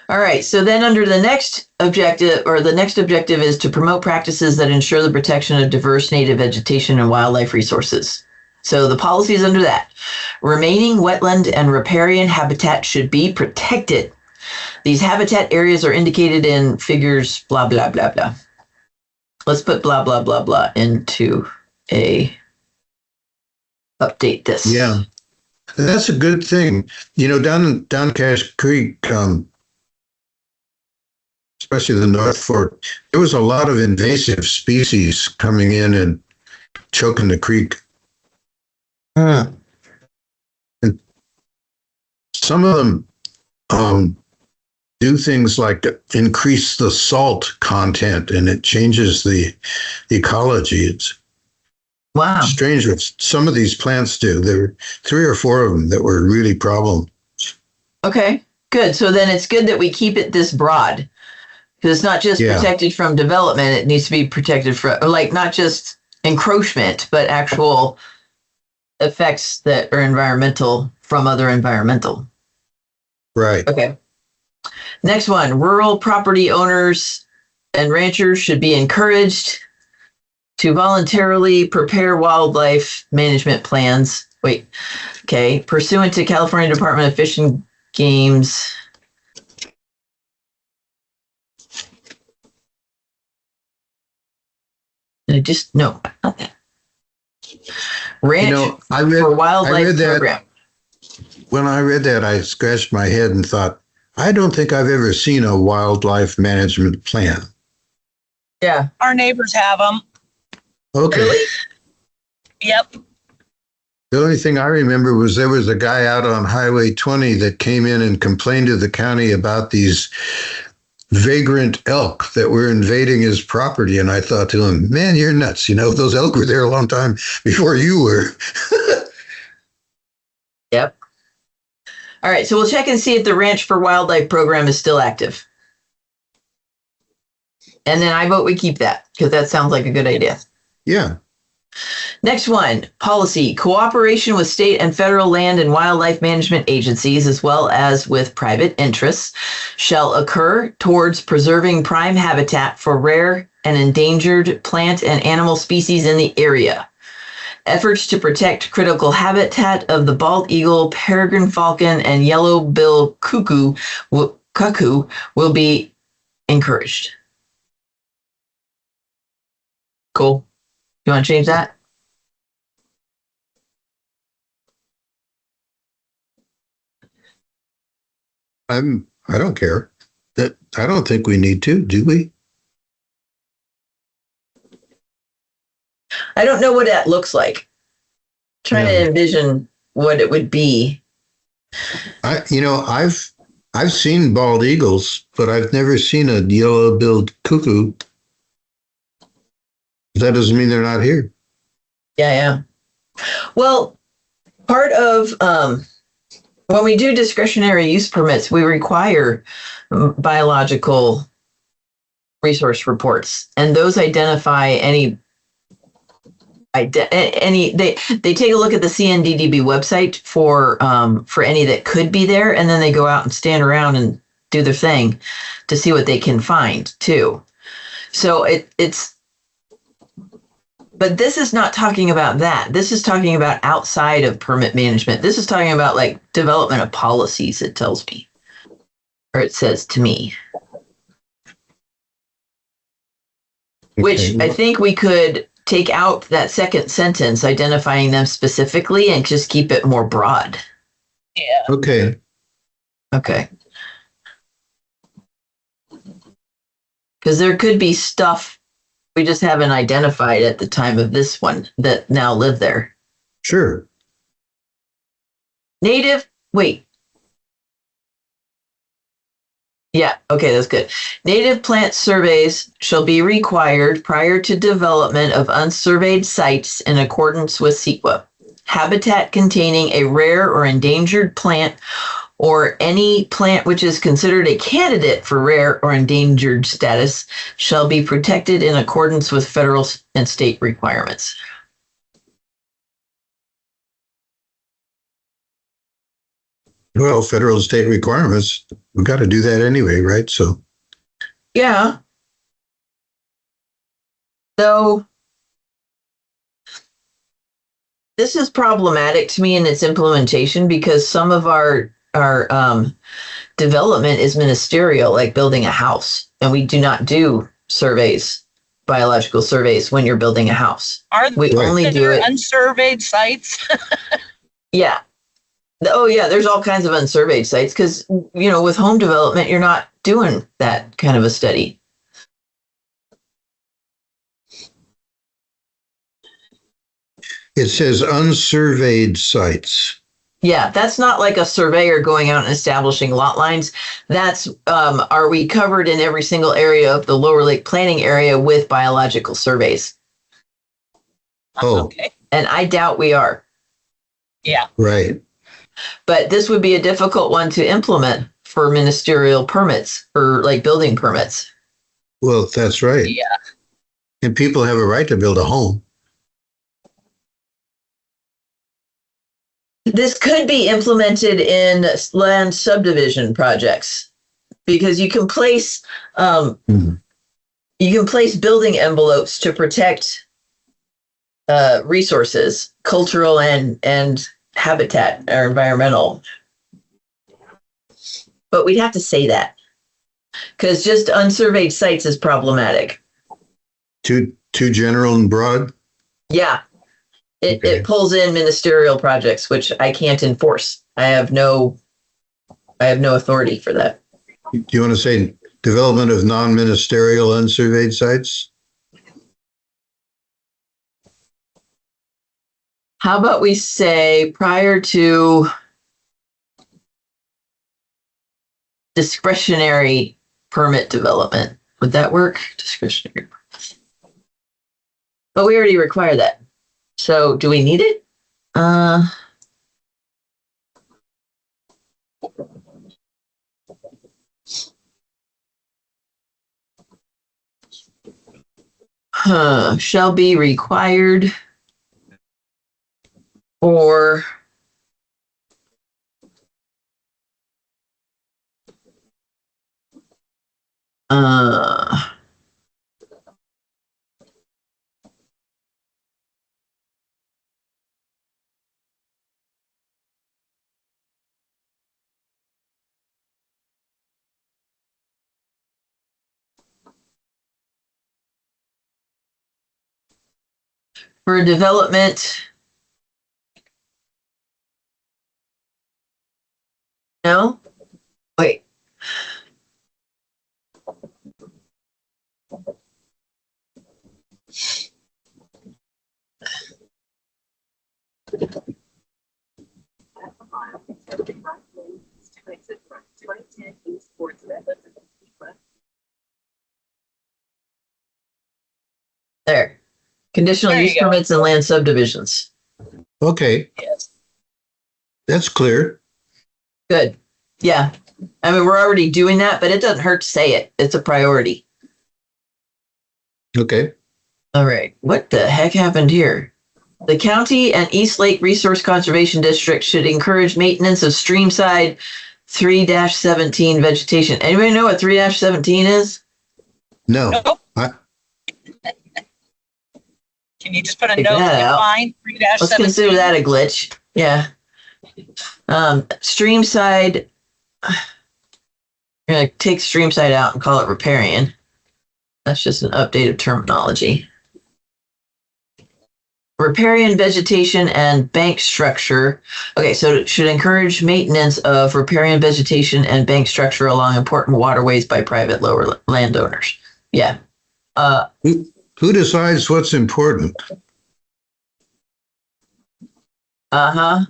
All right. So then under the next objective is to promote practices that ensure the protection of diverse native vegetation and wildlife resources. So the policies under that: remaining wetland and riparian habitat should be protected. These habitat areas are indicated in figures, blah, blah, blah, blah. Let's put blah, blah, blah, blah into update this. Yeah, that's a good thing. Down Cache Creek, especially the North Fork, there was a lot of invasive species coming in and choking the creek. Hmm. some of them do things like increase the salt content, and it changes the ecology. It's Wow. strange what some of these plants do. There were 3 or 4 of them that were really problem. Okay, good. So then it's good that we keep it this broad because it's not just Yeah. protected from development. It needs to be protected from, like, not just encroachment, but actual effects that are environmental from other environmental. Right. Okay. Next one, rural property owners and ranchers should be encouraged to voluntarily prepare wildlife management plans. Wait, okay, pursuant to California Department of Fish and Game's no, not that. Ranch I for read Wildlife that. Program. When I read that, I scratched my head and thought, I don't think I've ever seen a wildlife management plan. Yeah. Our neighbors have them. Okay. Really? Yep. The only thing I remember was there was a guy out on Highway 20 that came in and complained to the county about these vagrant elk that were invading his property. And I thought to him, man, you're nuts. You know, those elk were there a long time before you were. Yep. All right, so we'll check and see if the Ranch for Wildlife program is still active. And then I vote we keep that because that sounds like a good idea. Yeah. Next one, policy. Cooperation with state and federal land and wildlife management agencies, as well as with private interests, shall occur towards preserving prime habitat for rare and endangered plant and animal species in the area. Efforts to protect critical habitat of the bald eagle, peregrine falcon, and yellow-bill cuckoo will be encouraged. Cool. You want to change that? I don't care. That I don't think we need to, do we? I don't know what that looks like. Trying to envision what it would be. I've seen bald eagles, but I've never seen a yellow-billed cuckoo. That doesn't mean they're not here. Yeah. Well, part of when we do discretionary use permits, we require biological resource reports, and those identify they take a look at the CNDDB website for any that could be there, and then they go out and stand around and do their thing to see what they can find too. So it's but this is not talking about that. This is talking about outside of permit management. This is talking about like development of policies, it tells me, or it says to me. Which I think we could take out that second sentence identifying them specifically and just keep it more broad. Yeah. Okay. Because there could be stuff we just haven't identified at the time of this one that now live there. Sure. Wait. Yeah, okay, that's good. Native plant surveys shall be required prior to development of unsurveyed sites in accordance with CEQA. Habitat containing a rare or endangered plant or any plant which is considered a candidate for rare or endangered status shall be protected in accordance with federal and state requirements. Well, federal and state requirements, we've got to do that anyway, right? So, yeah. So this is problematic to me in its implementation because some of our development is ministerial, like building a house, and we do not do surveys, biological surveys, when you're building a house. We only do it unsurveyed sites. Yeah. Oh yeah, there's all kinds of unsurveyed sites because with home development, you're not doing that kind of a study. it says unsurveyed sites. Yeah, that's not like a surveyor going out and establishing lot lines. That's, are we covered in every single area of the Lower Lake planning area with biological surveys? Oh. Okay. And I doubt we are. Yeah. Right. But this would be a difficult one to implement for ministerial permits, for like building permits. Well, that's right. Yeah. And people have a right to build a home. This could be implemented in land subdivision projects because you can place building envelopes to protect resources, cultural and habitat or environmental. But we'd have to say that because just unsurveyed sites is problematic. Too general and broad. Yeah. It Okay. pulls in ministerial projects, which I can't enforce. I have no authority for that. Do you want to say development of non-ministerial unsurveyed sites? How about we say prior to discretionary permit development? Would that work? Discretionary. But we already require that. So do we need it? Shall be required or for development. No? Wait. There. Conditional There you use go. permits and land subdivisions. Okay, Yes. that's clear. Good. Yeah. I mean, we're already doing that, but it doesn't hurt to say it. It's a priority. Okay. All right. What the heck happened here? The county and East Lake Resource Conservation District should encourage maintenance of streamside 3-17 vegetation. Anybody know what 3-17 is? No. Nope. I- Can you just put a Take note that to out. define 3-17? Let's consider that a glitch. Yeah. Streamside. I'm going to take streamside out and call it riparian. That's just an update of terminology. Riparian vegetation and bank structure. Okay, so it should encourage maintenance of riparian vegetation and bank structure along important waterways by private lower landowners. Yeah. Who decides what's important? Uh-huh.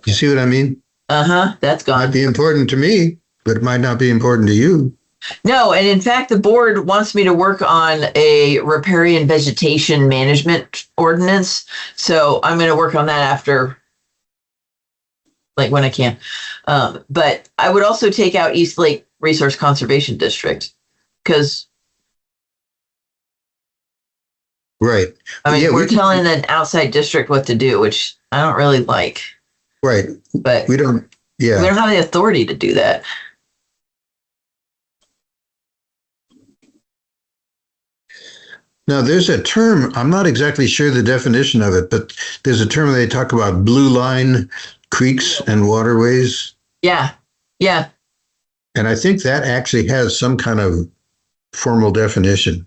You see what I mean? Uh-huh. That's Might gone. be important to me, but it might not be important to you. No, and in fact, the board wants me to work on a riparian vegetation management ordinance. So I'm going to work on that after, like when I can. But I would also take out East Lake Resource Conservation District because, Right. I mean, Yeah, we're we can- telling an outside district what to do, which I don't really like. Right. But We don't, we yeah. don't have the authority to do that. Now, there's a term, I'm not exactly sure the definition of it, but there's a term they talk about blue line creeks and waterways. Yeah. Yeah. And I think that actually has some kind of formal definition.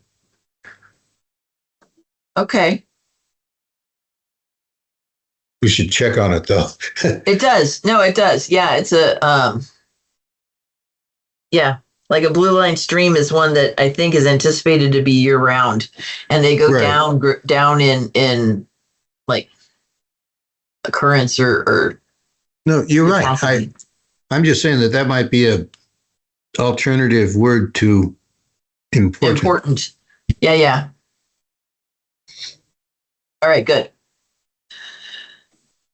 Okay. We should check on it though. It does. No, it does. Yeah, it's a yeah, like a blue line stream is one that I think is anticipated to be year round, and they go Right. down in like occurrence or No, you're right. Possibly. I'm just saying that might be a alternative word to important. Important. Yeah, yeah. All right, good.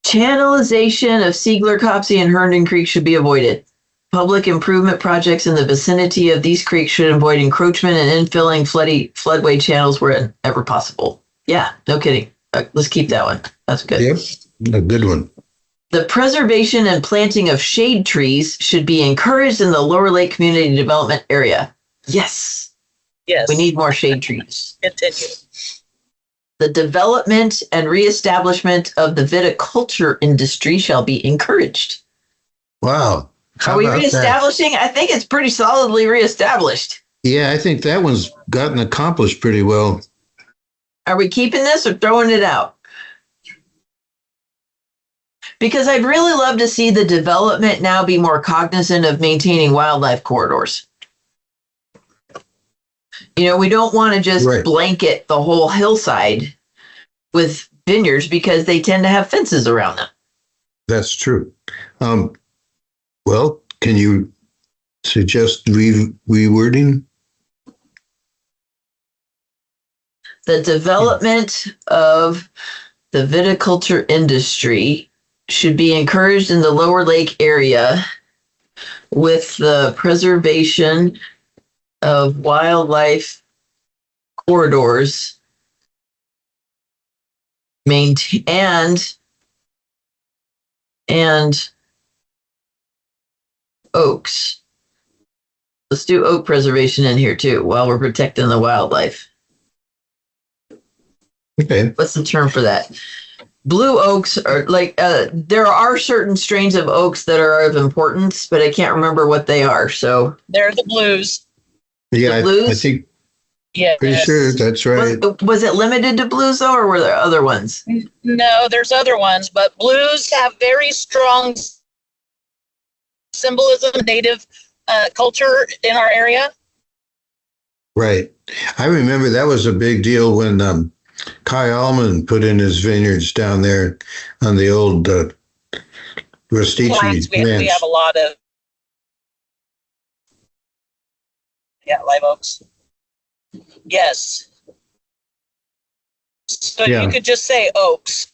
Channelization of Siegler, Copsey, and Herndon Creek should be avoided. Public improvement projects in the vicinity of these creeks should avoid encroachment and infilling floodway channels wherever possible. Yeah, no kidding. Let's keep that one. That's good. Yep, a good one. The preservation and planting of shade trees should be encouraged in the Lower Lake Community Development Area. Yes. Yes. We need more shade trees. Continue. The development and reestablishment of the viticulture industry shall be encouraged. Wow. Are we reestablishing? I think it's pretty solidly reestablished. Yeah, I think that one's gotten accomplished pretty well. Are we keeping this or throwing it out? Because I'd really love to see the development now be more cognizant of maintaining wildlife corridors. You know, we don't want to just blanket the whole hillside with vineyards because they tend to have fences around them. That's true. Well, can you suggest rewording? The development of the viticulture industry should be encouraged in the Lower Lake area with the preservation of wildlife corridors and oaks. Let's do oak preservation in here too while we're protecting the wildlife. Okay. What's the term for that? Blue oaks are like, there are certain strains of oaks that are of importance, but I can't remember what they are. So they're the blues. Yeah, blues? I think. Yeah, pretty sure that's right. Was it limited to blues though, or were there other ones? No, there's other ones, but blues have very strong symbolism of native culture in our area. Right. I remember that was a big deal when Kai Allman put in his vineyards down there on the old Rustici ranch. We have a lot of live oaks. Yes. So you could just say oaks.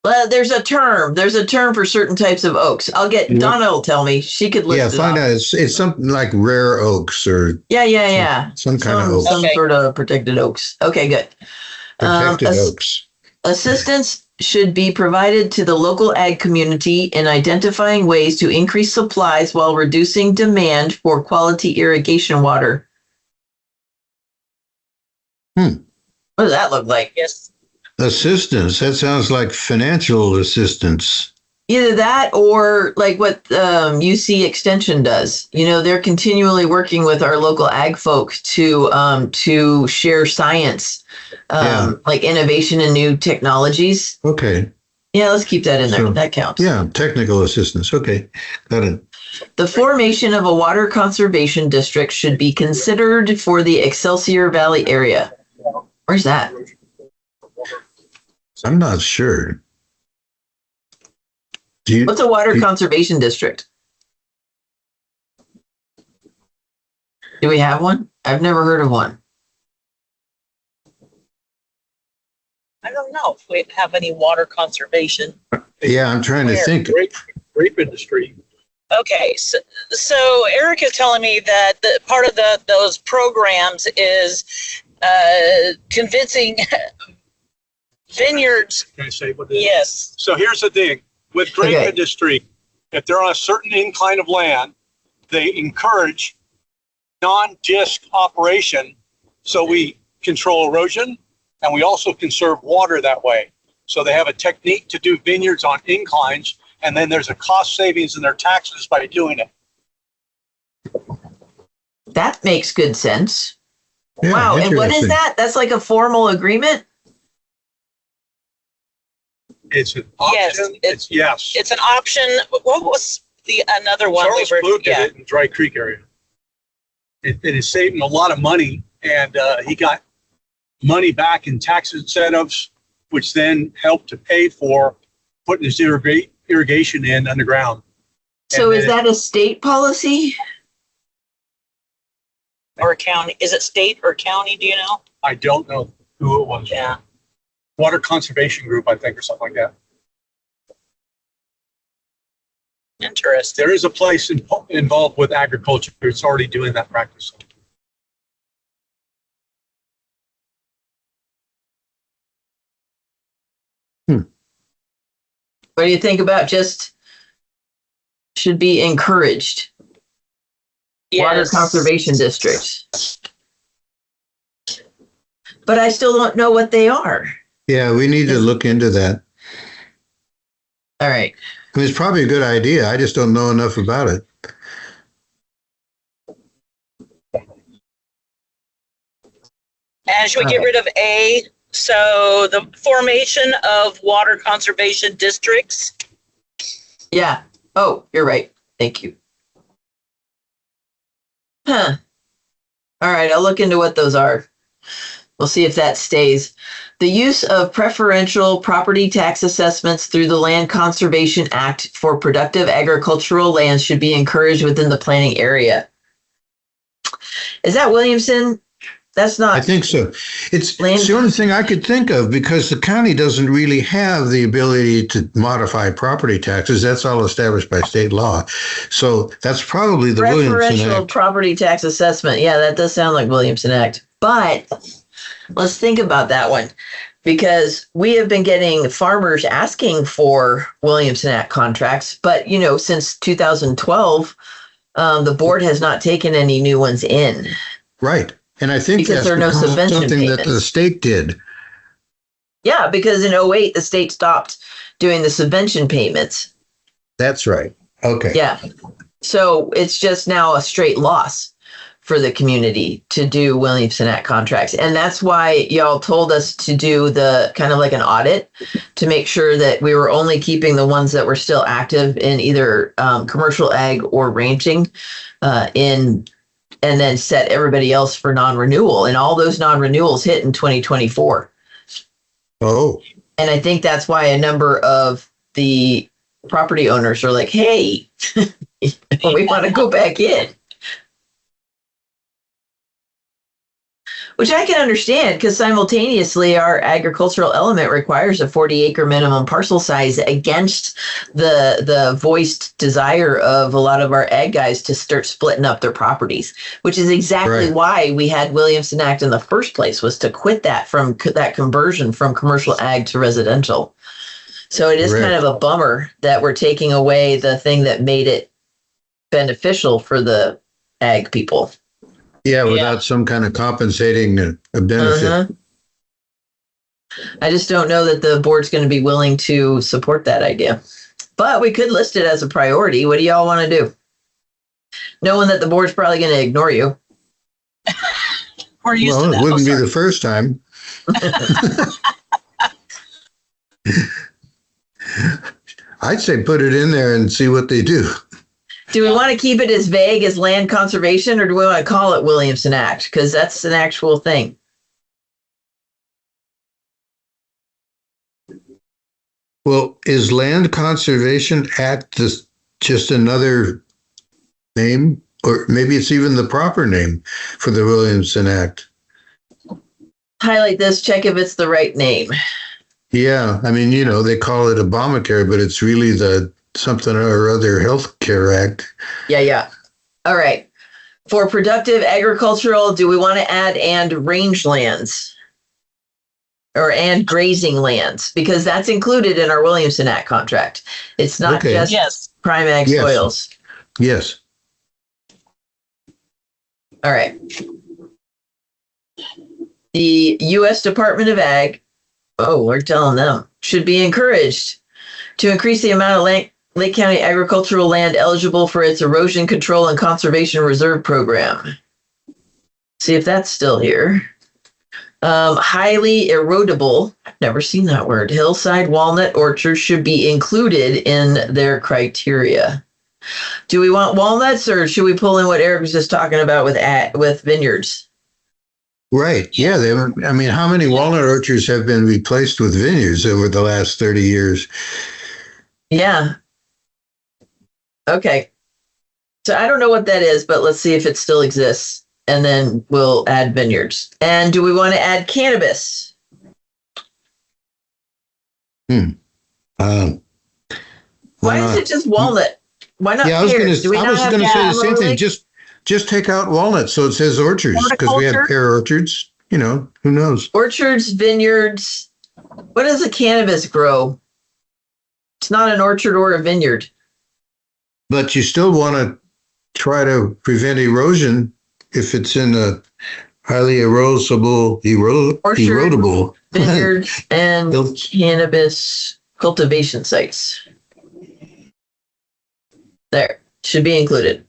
Well, there's a term. There's a term for certain types of oaks. I'll get Donna will tell me. She could list it find off. out. It's something like rare oaks or some kind of oak. Some sort of protected oaks. Okay, good. Protected oaks. Assistance should be provided to the local ag community in identifying ways to increase supplies while reducing demand for quality irrigation water. What does that look like? Yes. Assistance. That sounds like financial assistance. Either that or like what UC Extension does. You know, they're continually working with our local ag folk to share science, like innovation and new technologies. Okay. Yeah, let's keep that in there. That counts. Yeah, technical assistance. Okay, got it. The formation of a water conservation district should be considered for the Excelsior Valley area. Where's that? I'm not sure. What's a water conservation district? Do we have one? I've never heard of one. I don't know if we have any water conservation. Yeah, I'm trying to think. Grape industry. Okay, so Eric is telling me that part of those programs is convincing vineyards. Can I say what it is? Yes. So here's the thing. With grape industry, if they're on a certain incline of land, they encourage non-disc operation. So we control erosion and we also conserve water that way. So they have a technique to do vineyards on inclines, and then there's a cost savings in their taxes by doing it. That makes good sense. Yeah, wow. And what is that? That's like a formal agreement? It's an option. Yes. It's an option. What was the another one? Charles Blue did it in Dry Creek area. It is saving a lot of money, and he got money back in tax incentives, which then helped to pay for putting this irrigation in underground. So And is then that a state policy? Or county? Is it state or county? Do you know? I don't know who it was. Yeah. Water Conservation Group, I think, or something like that. Interesting. There is a place involved with agriculture. It's already doing that practice. What do you think about just should be encouraged? Water Yes. conservation districts. But I still don't know what they are. Yeah, we need to look into that. All right. I mean, it's probably a good idea. I just don't know enough about it. And should we get rid of A? So the formation of water conservation districts. Yeah. Oh, you're right. Thank you. Huh. All right. I'll look into what those are. We'll see if that stays. The use of preferential property tax assessments through the Land Conservation Act for productive agricultural lands should be encouraged within the planning area. Is that Williamson? That's not. I think so. It's Land- the only thing I could think of because the county doesn't really have the ability to modify property taxes. That's all established by state law. So that's probably the Williamson Preferential Act. property tax assessment. Yeah, that does sound like Williamson Act. But let's think about that one because we have been getting farmers asking for Williamson Act contracts. But, you know, since 2012, the board has not taken any new ones in. Right. And I think Because that's there are no because of subvention something that the payments. state did. Yeah, because in 2008, the state stopped doing the subvention payments. That's right. Okay. Yeah. So it's just now a straight loss for the community to do Williamson Act contracts. And that's why y'all told us to do the kind of like an audit to make sure that we were only keeping the ones that were still active in either commercial ag or ranching and then set everybody else for non-renewal. And all those non-renewals hit in 2024. Oh, And I think that's why a number of the property owners are like, hey, we want to go back in. Which I can understand because simultaneously our agricultural element requires a 40-acre minimum parcel size against the voiced desire of a lot of our ag guys to start splitting up their properties, which is exactly Right. why we had Williamson Act in the first place, was to quit that from that conversion from commercial ag to residential. So it is kind of a bummer that we're taking away the thing that made it beneficial for the ag people. yeah, without some kind of compensating a benefit. Uh-huh. I just don't know that the board's going to be willing to support that idea. But we could list it as a priority. What do y'all want to do? Knowing that the board's probably going to ignore you. We're used Well, to it that. wouldn't be Sorry. the first time. I'd say put it in there and see what they do. Do we want to keep it as vague as land conservation, or do we want to call it Williamson Act? Because that's an actual thing. Well, is Land Conservation Act just another name? Or maybe it's even the proper name for the Williamson Act. Highlight this, check if it's the right name. Yeah, I mean, you know, they call it Obamacare, but it's really the something or other Health Care Act. Yeah. All right. For productive agricultural, do we want to add and rangelands? Or and grazing lands? Because that's included in our Williamson Act contract. It's not Okay. just Yes. prime ag Yes. soils. Yes. All right. The U.S. Department of Ag, we're telling them, should be encouraged to increase the amount of Lake County agricultural land eligible for its erosion control and conservation reserve program. See if that's still here. Highly erodible, I've never seen that word, hillside walnut orchards should be included in their criteria. Do we want walnuts, or should we pull in what Eric was just talking about with vineyards? Right. Yeah. I mean, how many walnut orchards have been replaced with vineyards over the last 30 years? Yeah. Okay. So I don't know what that is, but let's see if it still exists. And then we'll add vineyards. And do we want to add cannabis? Why Why is not? it just walnut? Why not Yeah, I was gonna, pears? Do we I not was have gonna say the same thing. similarly? Just take out walnuts, so it says orchards, because we have Horticulture? pear orchards. You know, who knows? Orchards, vineyards. What does a cannabis grow? It's not an orchard or a vineyard. But you still want to try to prevent erosion if it's in a highly erodible Vineyards and Nope. cannabis cultivation sites. There, should be included.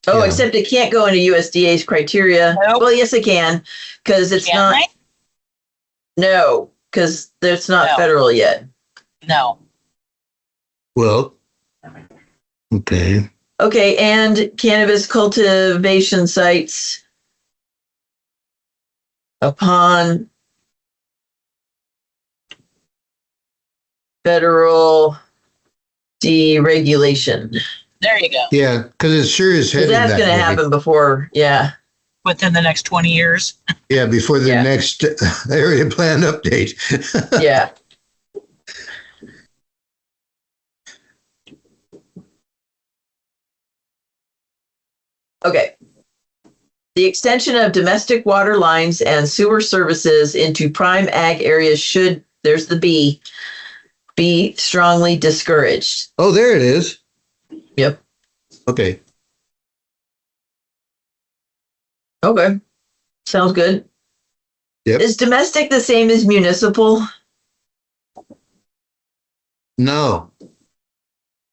Oh, Yeah. except it can't go into USDA's criteria. Nope. Well, yes, it can, because it's Can not. I? No, because it's not No. federal yet. No. Well, okay. Okay, and cannabis cultivation sites upon federal deregulation. There you go. Yeah, because it sure is 'Cause heading that's that going to way. happen before, yeah. Within the next 20 years. Yeah, before the Yeah. next area plan update. Yeah. Okay. The extension of domestic water lines and sewer services into prime ag areas should, there's the B, be strongly discouraged. Oh, there it is. Yep. Okay. Okay. Sounds good. Yep. Is domestic the same as municipal? No,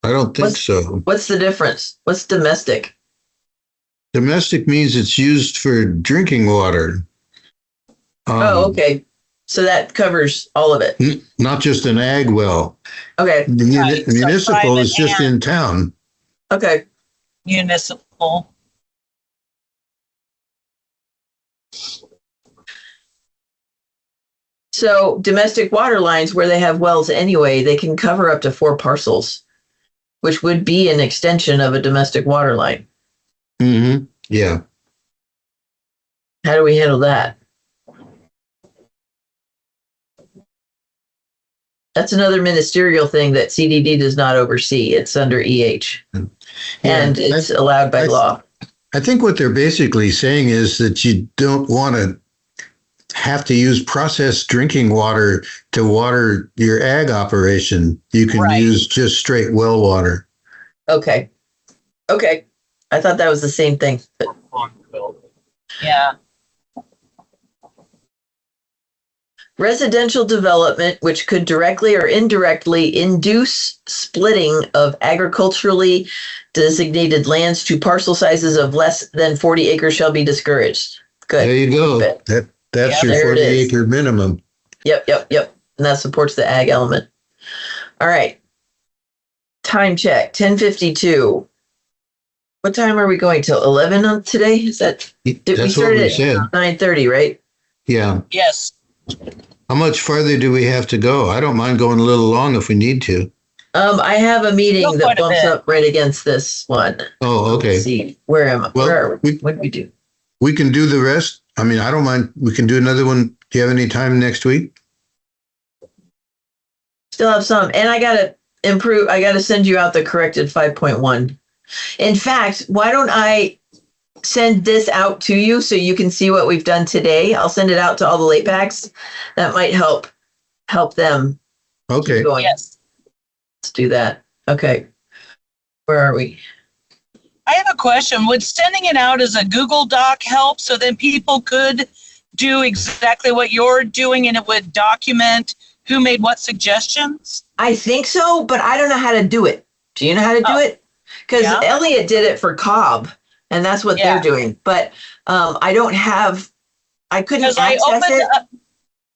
I don't think What's- so. What's the difference? What's domestic? Domestic means it's used for drinking water. Oh, okay. So that covers all of it. Not just an ag well. Okay. The Right, so municipal is private just and- in town. Okay. Municipal. So domestic water lines where they have wells anyway, they can cover up to 4 parcels, which would be an extension of a domestic water line. Mm-hmm. Yeah. How do we handle that? That's another ministerial thing that CDD does not oversee. It's under EH. And it's allowed by law. I think what they're basically saying is that you don't want to have to use processed drinking water to water your ag operation. You can Right. use just straight well water. Okay. Okay. I thought that was the same thing. But Yeah. residential development, which could directly or indirectly induce splitting of agriculturally designated lands to parcel sizes of less than 40 acres shall be discouraged. Good. There you go. Keep That's Yeah, your there it 40 is. acre minimum. Yep. And that supports the ag element. All right. Time check, 10:52. What time are we going till? 11 on today? Is that, we That's what started we at said. 9:30, right? Yeah. Yes. How much farther do we have to go? I don't mind going a little long if we need to. I have a meeting Go that quite a bumps bit. up right against this one. Oh, okay. Let's see, where am I? Well, Where are we? we- What did we do? We can do the rest. I mean, I don't mind. We can do another one. Do you have any time next week? Still have some, and I gotta improve. I gotta send you out the corrected 5.1. In fact, why don't I send this out to you so you can see what we've done today? I'll send it out to all the LAPACs. That might help them Okay. keep going. Yes. Let's do that. Okay, where are we? I have a question. Would sending it out as a Google Doc help so then people could do exactly what you're doing and it would document who made what suggestions? I think so, but I don't know how to do it. Do you know how to do Oh. it? Because Yeah. Elliot did it for Cobb, and that's what Yeah. they're doing. But I don't have. I couldn't Because I access opened it. up,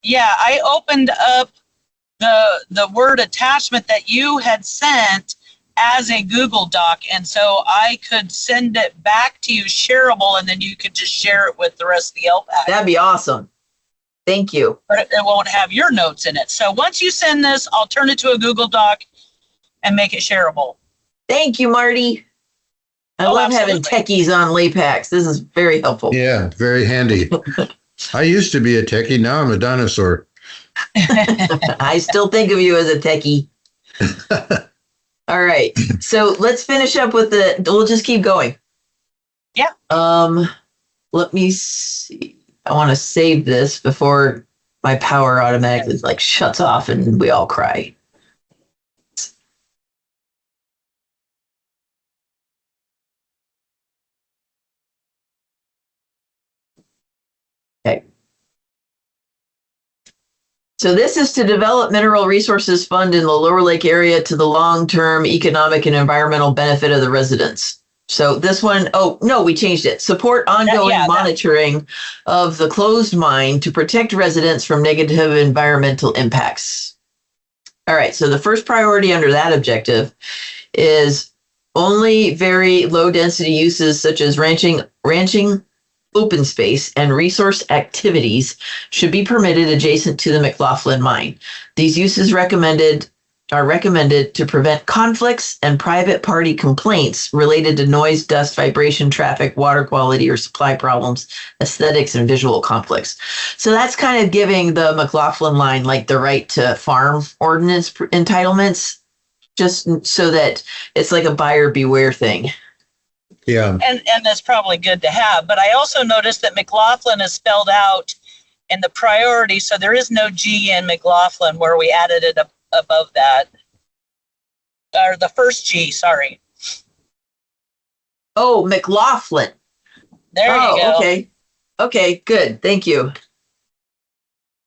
yeah, I opened up the Word attachment that you had sent as a Google Doc, and so I could send it back to you shareable, and then you could just share it with the rest of the LPAC. That'd be awesome. Thank you. But it won't have your notes in it. So once you send this, I'll turn it to a Google Doc. and make it shareable. Thank you, Marty. I Oh, love having absolutely. techies on LAPACs. This is very helpful. Yeah, very handy. I used to be a techie. Now I'm a dinosaur. I still think of you as a techie. All right. So let's finish up with we'll just keep going. Yeah. Let me see. I want to save this before my power automatically like shuts off and we all cry. Okay. So this is to develop mineral resources fund in the Lower Lake area to the long-term economic and environmental benefit of the residents. So this one, oh no, we changed it. Support ongoing monitoring of the closed mine to protect residents from negative environmental impacts. All right, so the first priority under that objective is only very low density uses such as ranching, open space, and resource activities should be permitted adjacent to the McLaughlin mine. These uses are recommended to prevent conflicts and private party complaints related to noise, dust, vibration, traffic, water quality, or supply problems, aesthetics, and visual conflicts. So that's kind of giving the McLaughlin line like the right to farm ordinance entitlements, just so that it's like a buyer beware thing. Yeah. And that's probably good to have. But I also noticed that McLaughlin is spelled out in the priority, so there is no G in McLaughlin where we added it up above that. Or the first G, sorry. Oh, McLaughlin. There you go. Okay. Okay, good. Thank you.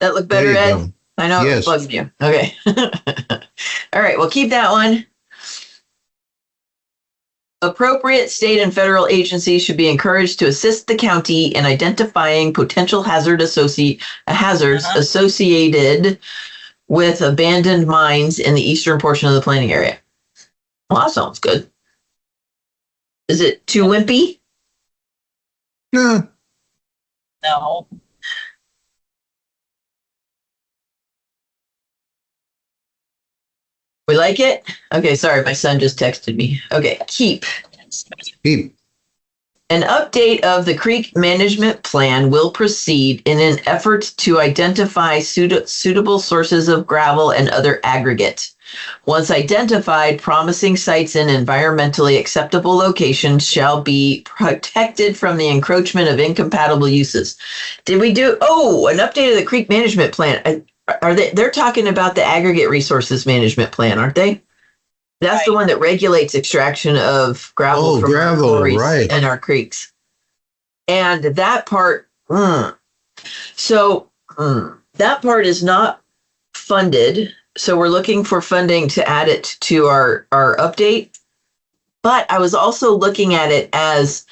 That look better, Ed? Go. I know Yes. it bugs you. Okay. All right, we'll keep that one. Appropriate state and federal agencies should be encouraged to assist the county in identifying potential hazards associated with abandoned mines in the eastern portion of the planning area. Well, that sounds good. Is it too wimpy? No. No. We like it? Okay, sorry, my son just texted me. Okay, keep. Keep. An update of the creek management plan will proceed in an effort to identify suitable sources of gravel and other aggregate. Once identified, promising sites in environmentally acceptable locations shall be protected from the encroachment of incompatible uses. Did we do, an update of the creek management plan? They're talking about the aggregate resources management plan, aren't they? That's the one that regulates extraction of gravel from our quarries and our creeks. And that part, that part is not funded. So we're looking for funding to add it to our update. But I was also looking at it as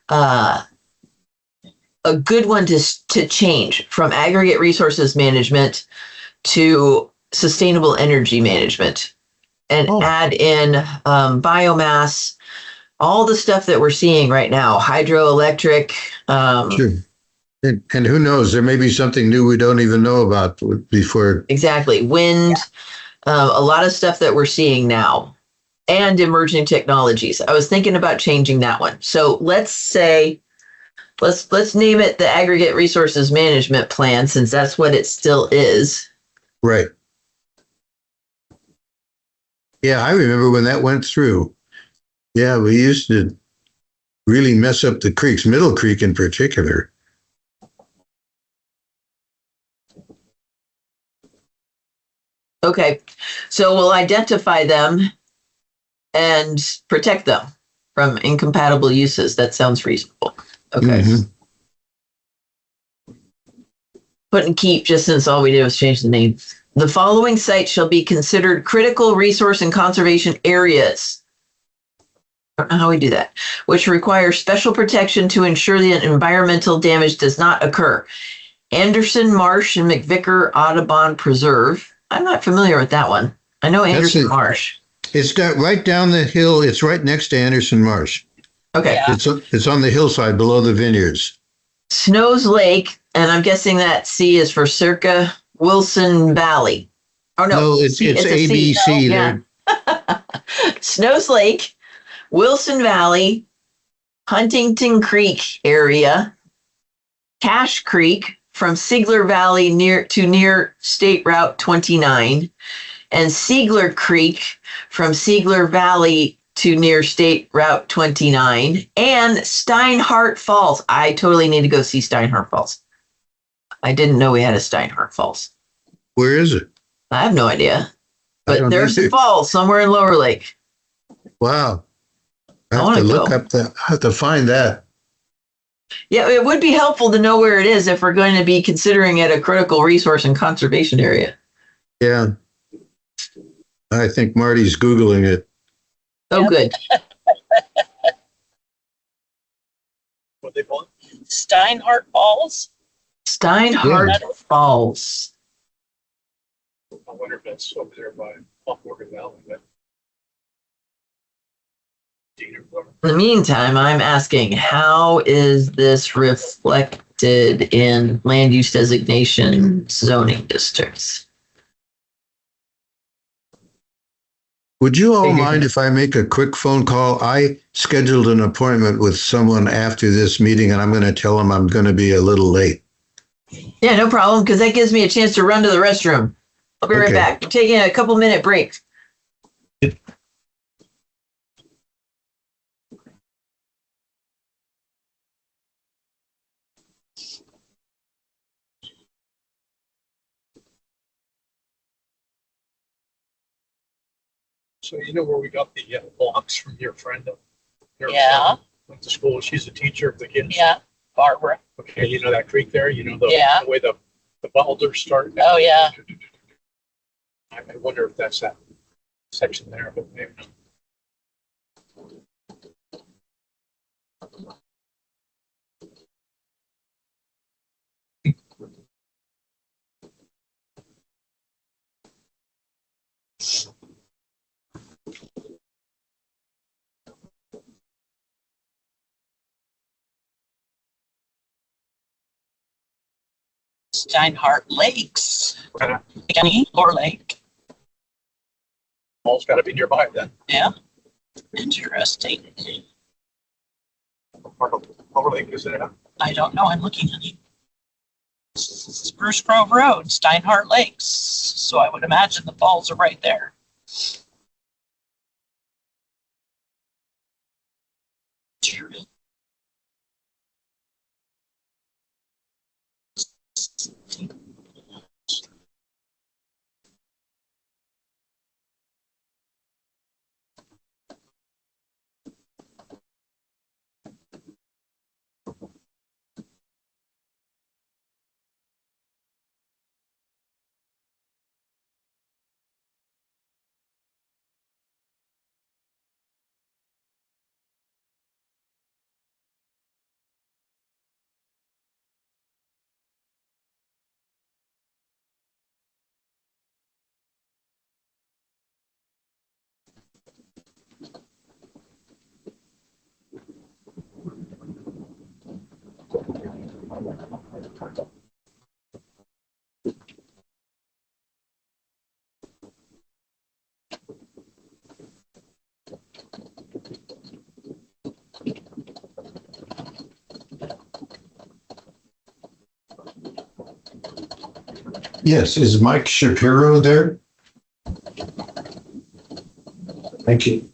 a good one to change from aggregate resources management to sustainable energy management. And add in biomass, all the stuff that we're seeing right now, hydroelectric. Sure. And who knows, there may be something new we don't even know about before. Exactly. Wind, a lot of stuff that we're seeing now, and emerging technologies. I was thinking about changing that one. So let's say, let's name it the Aggregate Resources Management Plan, since that's what it still is. Right. Yeah, I remember when that went through. Yeah, we used to really mess up the creeks, Middle Creek in particular. Okay, so we'll identify them and protect them from incompatible uses. That sounds reasonable. Okay. Put and keep, just since all we did was change the name. The following sites shall be considered critical resource and conservation areas. I don't know how we do that, which require special protection to ensure that environmental damage does not occur. Anderson Marsh and McVicker Audubon Preserve. I'm not familiar with that one. I know Anderson Marsh. It's got right down the hill. It's right next to Anderson Marsh. Okay. Yeah. It's on the hillside below the vineyards. Snows Lake, and I'm guessing that C is for Circa Wilson Valley. Oh no, it's ABC. No, Snows Lake, Wilson Valley, Huntington Creek area, Cache Creek from Siegler Valley near State Route 29, and Siegler Creek from Siegler Valley to near State Route 29, and Steinhardt Falls. I totally need to go see Steinhardt Falls. I didn't know we had a Steinhardt Falls. Where is it? I have no idea. I But don't there's either. some falls somewhere in Lower Lake. Wow. I I have wanna to look go. up that. I have to find that. Yeah, it would be helpful to know where it is if we're going to be considering it a critical resource and conservation area. Yeah. I think Marty's Googling it. Oh, Yep. good. What they call it? Steinhardt Falls. Steinhardt Falls. I wonder if that's over there by Morgan Valley. But In the meantime, I'm asking, how is this reflected in land use designation zoning districts? Would you all mind if I make a quick phone call? I scheduled an appointment with someone after this meeting, and I'm going to tell them I'm going to be a little late. Yeah, no problem, because that gives me a chance to run to the restroom. I'll be right Okay. back. I'm taking a couple-minute break. so you know where we got the blocks from your friend? Yeah. Went to school. She's a teacher of the kids. Yeah. Barbara. Okay, you know that creek there? You know Yeah. the way the boulders start? Oh, yeah. I wonder if that's that section there, but maybe not. Steinhardt Lakes. Kind of County or lake. all's got to be nearby then. Yeah. Interesting. Over Lake, is it? I don't know. I'm looking at it. Spruce Grove Road, Steinhardt Lakes. So I would imagine the falls are right there. Yes, is Mike Shapiro there? Thank you.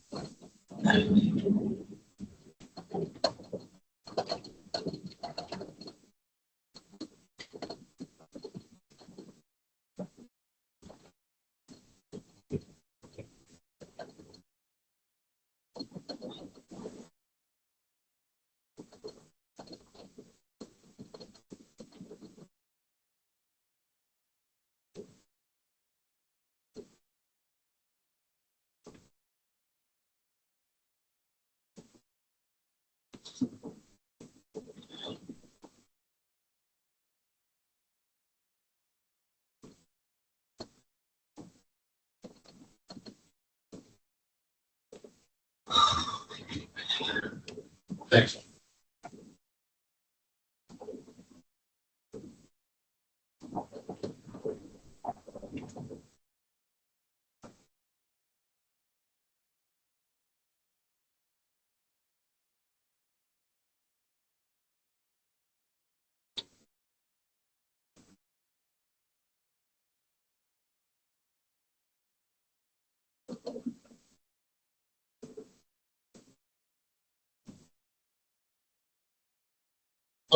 Thanks.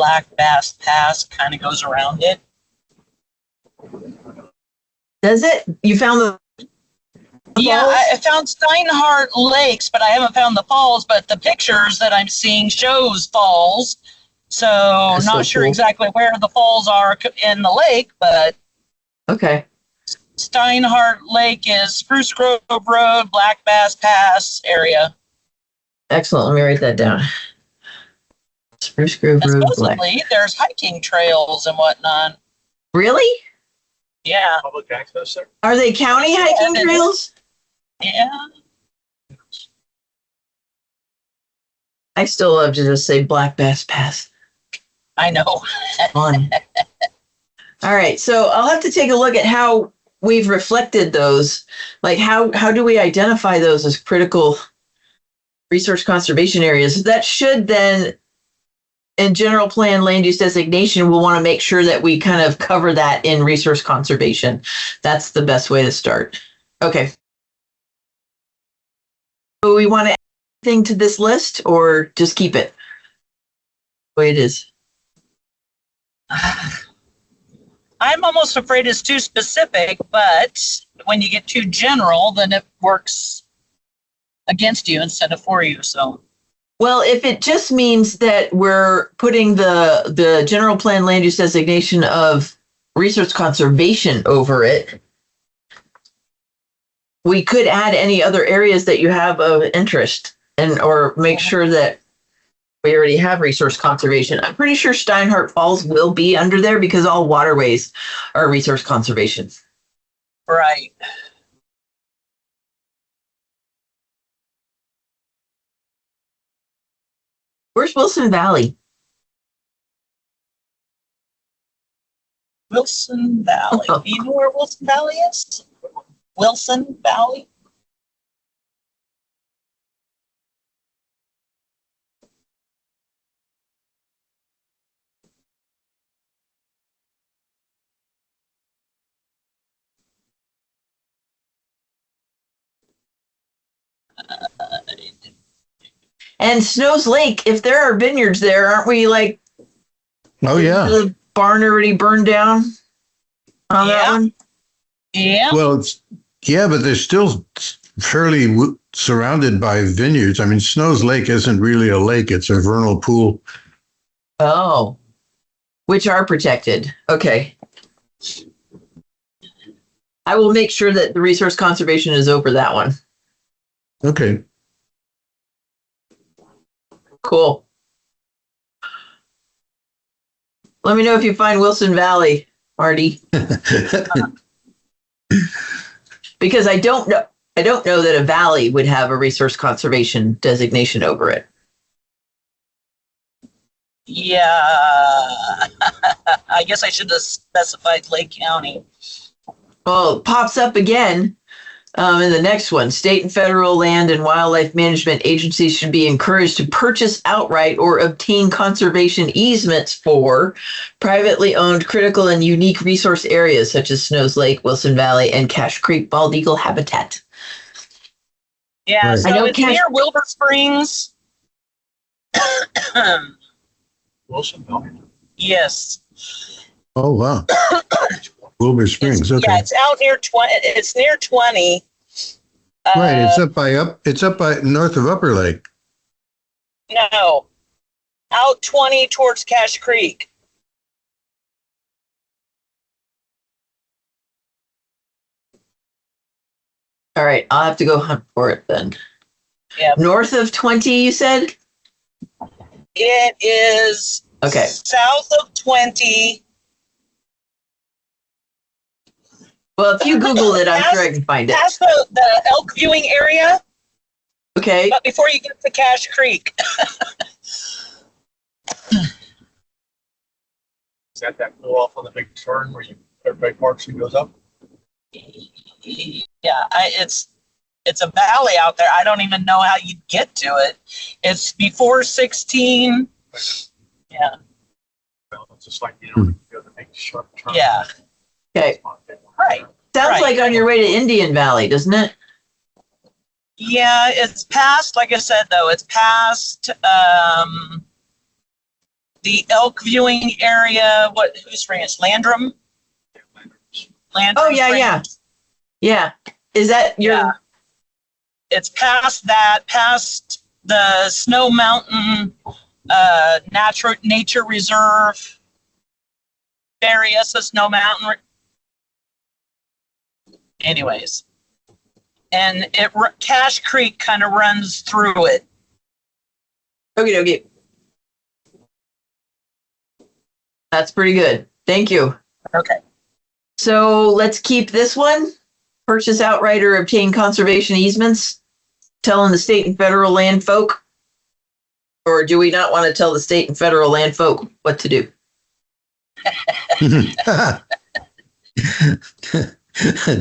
Black Bass Pass kind of goes around it. Does it? You found the Yeah, falls? I found Steinhardt Lakes, but I haven't found the falls. But the pictures that I'm seeing shows falls. So That's not so sure cool. exactly where the falls are in the lake, but Okay. Steinhardt Lake is Spruce Grove Road, Black Bass Pass area. Excellent. Let me write that down. Spruce Grove And Road, Black. supposedly there's hiking trails and whatnot. Really? Yeah, Public access there? Are they county hiking Yeah. trails? yeah. I still love to just say Black Bass Pass. I know. Fun. All right. So I'll have to take a look at how we've reflected those. Like how do we identify those as critical resource conservation areas? That should then, in general plan land use designation, we'll want to make sure that we kind of cover that in resource conservation. That's the best way to start. Okay. So we want to add anything to this list or just keep it the way it is? I'm almost afraid it's too specific, but when you get too general, then it works against you instead of for you. So, Well, if it just means that we're putting the general plan land use designation of resource conservation over it, we could add any other areas that you have of interest and or make sure that we already have resource conservation. I'm pretty sure Steinhardt Falls will be under there because all waterways are resource conservation. right. Where's Wilson Valley? Wilson Valley. Do you know where Wilson Valley is? Wilson Valley? And Snow's Lake, if there are vineyards there, aren't we like, Oh, yeah. the barn already burned down on that Yeah. one? Yeah. Well, yeah, but they're still fairly surrounded by vineyards. I mean, Snow's Lake isn't really a lake, it's a vernal pool. Oh, which are protected. Okay. I will make sure that the resource conservation is over that one. Okay. Cool. Let me know if you find Wilson Valley, Marty, because I don't know that a valley would have a resource conservation designation over it. Yeah. I guess I should have specified Lake County. Well, it pops up again in the next one. State and federal land and wildlife management agencies should be encouraged to purchase outright or obtain conservation easements for privately owned critical and unique resource areas such as Snow's Lake, Wilson Valley, and Cache Creek bald eagle habitat. Yeah, Right. so I know it's Cache- near Wilbur Springs. Wilson Valley. Yes. Oh, wow. Wilbur Springs. Okay. Yeah, it's out near 20. It's near 20. Right. It's up by north of Upper Lake. No, out 20 towards Cache Creek. All right, I'll have to go hunt for it then. Yeah. North of 20, you said? It is Okay. south of 20. Well, if you Google it, I'm sure I can find it. Past the elk viewing area, Okay. but before you get to Cache Creek. Is that go off on the big turn where everybody parks and goes up? Yeah, it's a valley out there. I don't even know how you get to it. It's before 16. Yeah. Well, it's just like, you go to make a sharp turn. Yeah. Okay. Right. Sounds Right. like on your way to Indian Valley, doesn't it? Yeah, it's past, like I said, though, it's past the elk viewing area, whose ranch? Landrum? Oh, yeah, ranch. yeah. Yeah. Is that your? Yeah. It's past that, past the Snow Mountain nature reserve area, so Snow Mountain. Anyways, and Cache Creek kind of runs through it. Okay. That's pretty good. Thank you. Okay. So let's keep this one. Purchase outright or obtain conservation easements. Telling the state and federal land folk. Or do we not want to tell the state and federal land folk what to do?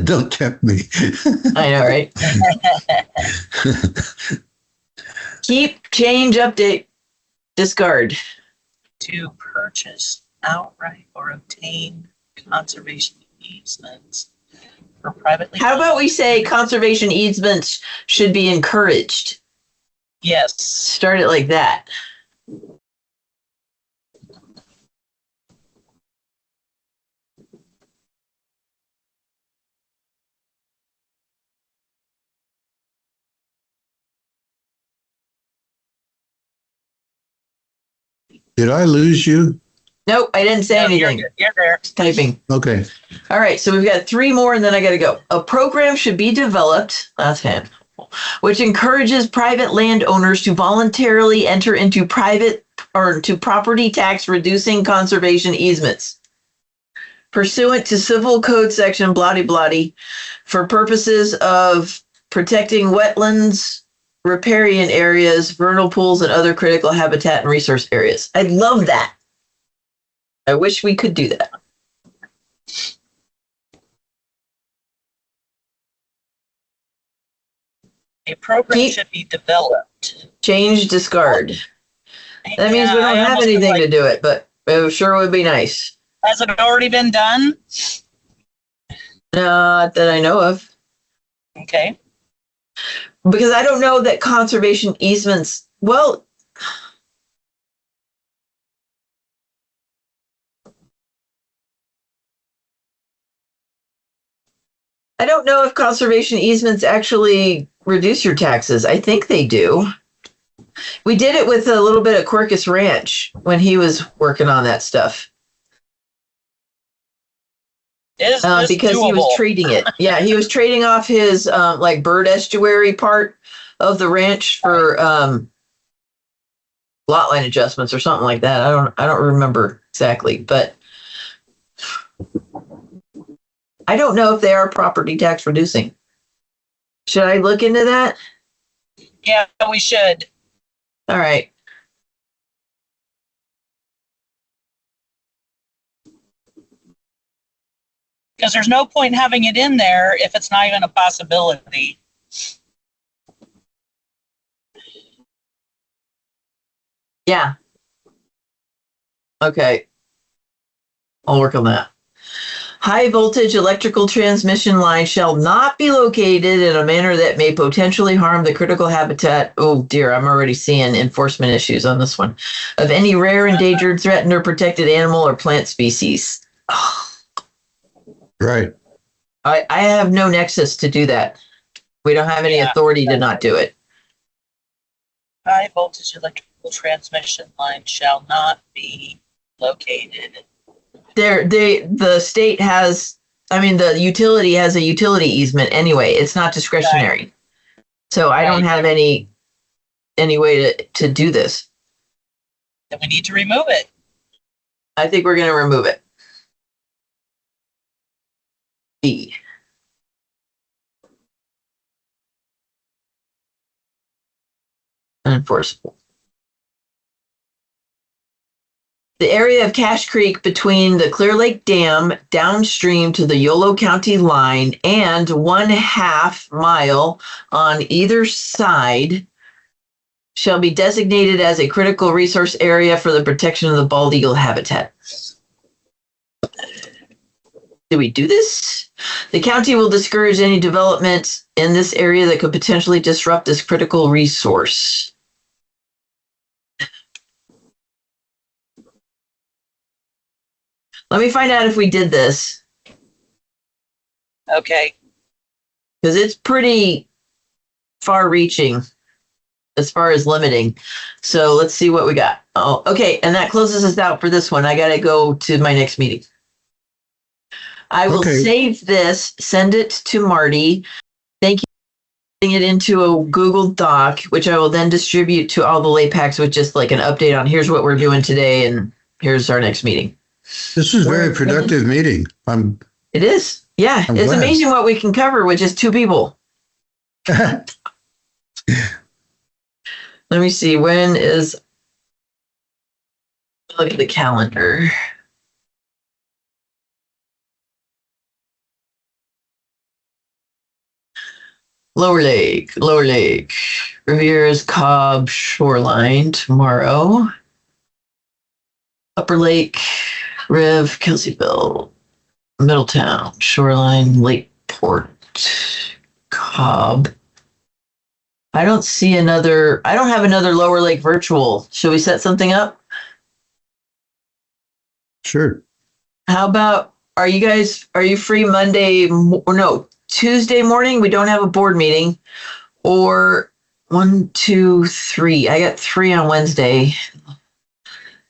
Don't tempt me. I know, right? Keep, change, update, discard. To purchase outright or obtain conservation easements for privately. How about we say conservation easements should be encouraged? Yes. Start it like that. Did I lose you? Nope, I didn't say No, anything. You're there. Just typing. Okay. All right, so we've got 3 more and then I got to go. A program should be developed, that's handful, which encourages private landowners to voluntarily enter into private or to property tax reducing conservation easements pursuant to civil code section bloody bloody for purposes of protecting wetlands, riparian areas, vernal pools, and other critical habitat and resource areas. I love that. I wish we could do that. A program should be developed. Change, discard. That means we don't have anything to do it, but it sure would be nice. Has it already been done? Not that I know of. Okay. Because I don't know that conservation easements, well, I don't know if conservation easements actually reduce your taxes. I think they do. We did it with a little bit of Quercus Ranch when he was working on that stuff. Because he was trading it. Yeah, he was trading off his like bird estuary part of the ranch for lot line adjustments or something like that. I don't remember exactly, but I don't know if they are property tax reducing. Should I look into that? Yeah, we should. All right. Because there's no point having it in there if it's not even a possibility. Yeah. Okay. I'll work on that. High voltage electrical transmission line shall not be located in a manner that may potentially harm the critical habitat. Oh dear, I'm already seeing enforcement issues on this one. Of any rare, endangered, threatened, or protected animal or plant species. Oh. Right. I have no nexus to do that. We don't have any authority to not do it. High voltage electrical transmission line shall not be located. The state has, the utility has a utility easement anyway. It's not discretionary. Right. So I don't have any way to do this. Then we need to remove it. I think we're going to remove it. B. Unenforceable. The area of Cache Creek between the Clear Lake Dam downstream to the Yolo County line and 1/2 mile on either side shall be designated as a critical resource area for the protection of the bald eagle habitat. Do we do this? The county will discourage any development in this area that could potentially disrupt this critical resource. Let me find out if we did this, Okay. because it's pretty far reaching as far as limiting. So let's see what we got. Oh, okay. And that closes us out for this one. I got to go to my next meeting. I will Okay. save this, send it to Marty. Thank you for putting it into a Google Doc, which I will then distribute to all the LAPACs with just like an update on here's what we're doing today and here's our next meeting. This is a very productive meeting. It is. Yeah. I'm It's glad. amazing what we can cover with just two people. Let me see. When is, look at the calendar. Lower Lake, Rivera's Cobb Shoreline tomorrow. Upper Lake, Riv, Kelseyville, Middletown, Shoreline, Lakeport, Cobb. I don't have another Lower Lake virtual. Should we set something up? Sure. How about, are you free Monday, or no, Tuesday morning? We don't have a board meeting. Or 1, 2, 3. I got 3 on Wednesday.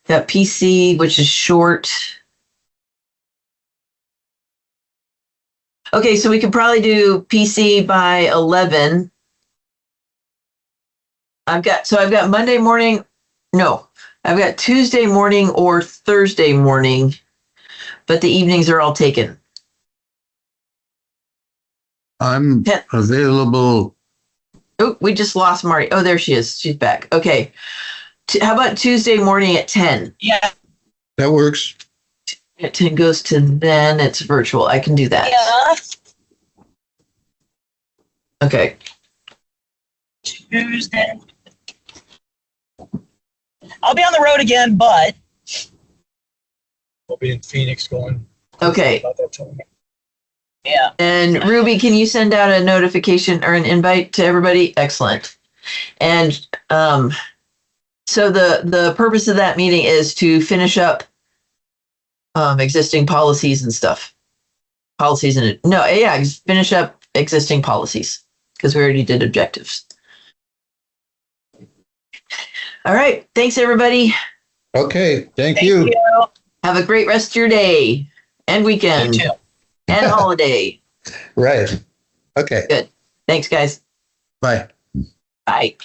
Got PC, which is short. Okay, so we could probably do PC by 11. I've got Monday morning. No, I've got Tuesday morning or Thursday morning, but the evenings are all taken. I'm available. Oh, we just lost Marty. Oh, there she is. She's back. Okay. How about Tuesday morning at 10? Yeah. That works. At 10 goes to then it's virtual. I can do that. Yeah. Okay. Tuesday. I'll be on the road again, but We'll be in Phoenix going. Okay. About that time. yeah. And Ruby, can you send out a notification or an invite to everybody? Excellent. And so the purpose of that meeting is to finish up existing policies and stuff. Finish up existing policies because we already did objectives. All right. Thanks, everybody. Okay. Thank Thank you. you. Have a great rest of your day and weekend You too. and holiday. Right. Okay. Good. Thanks, guys. Bye. Bye.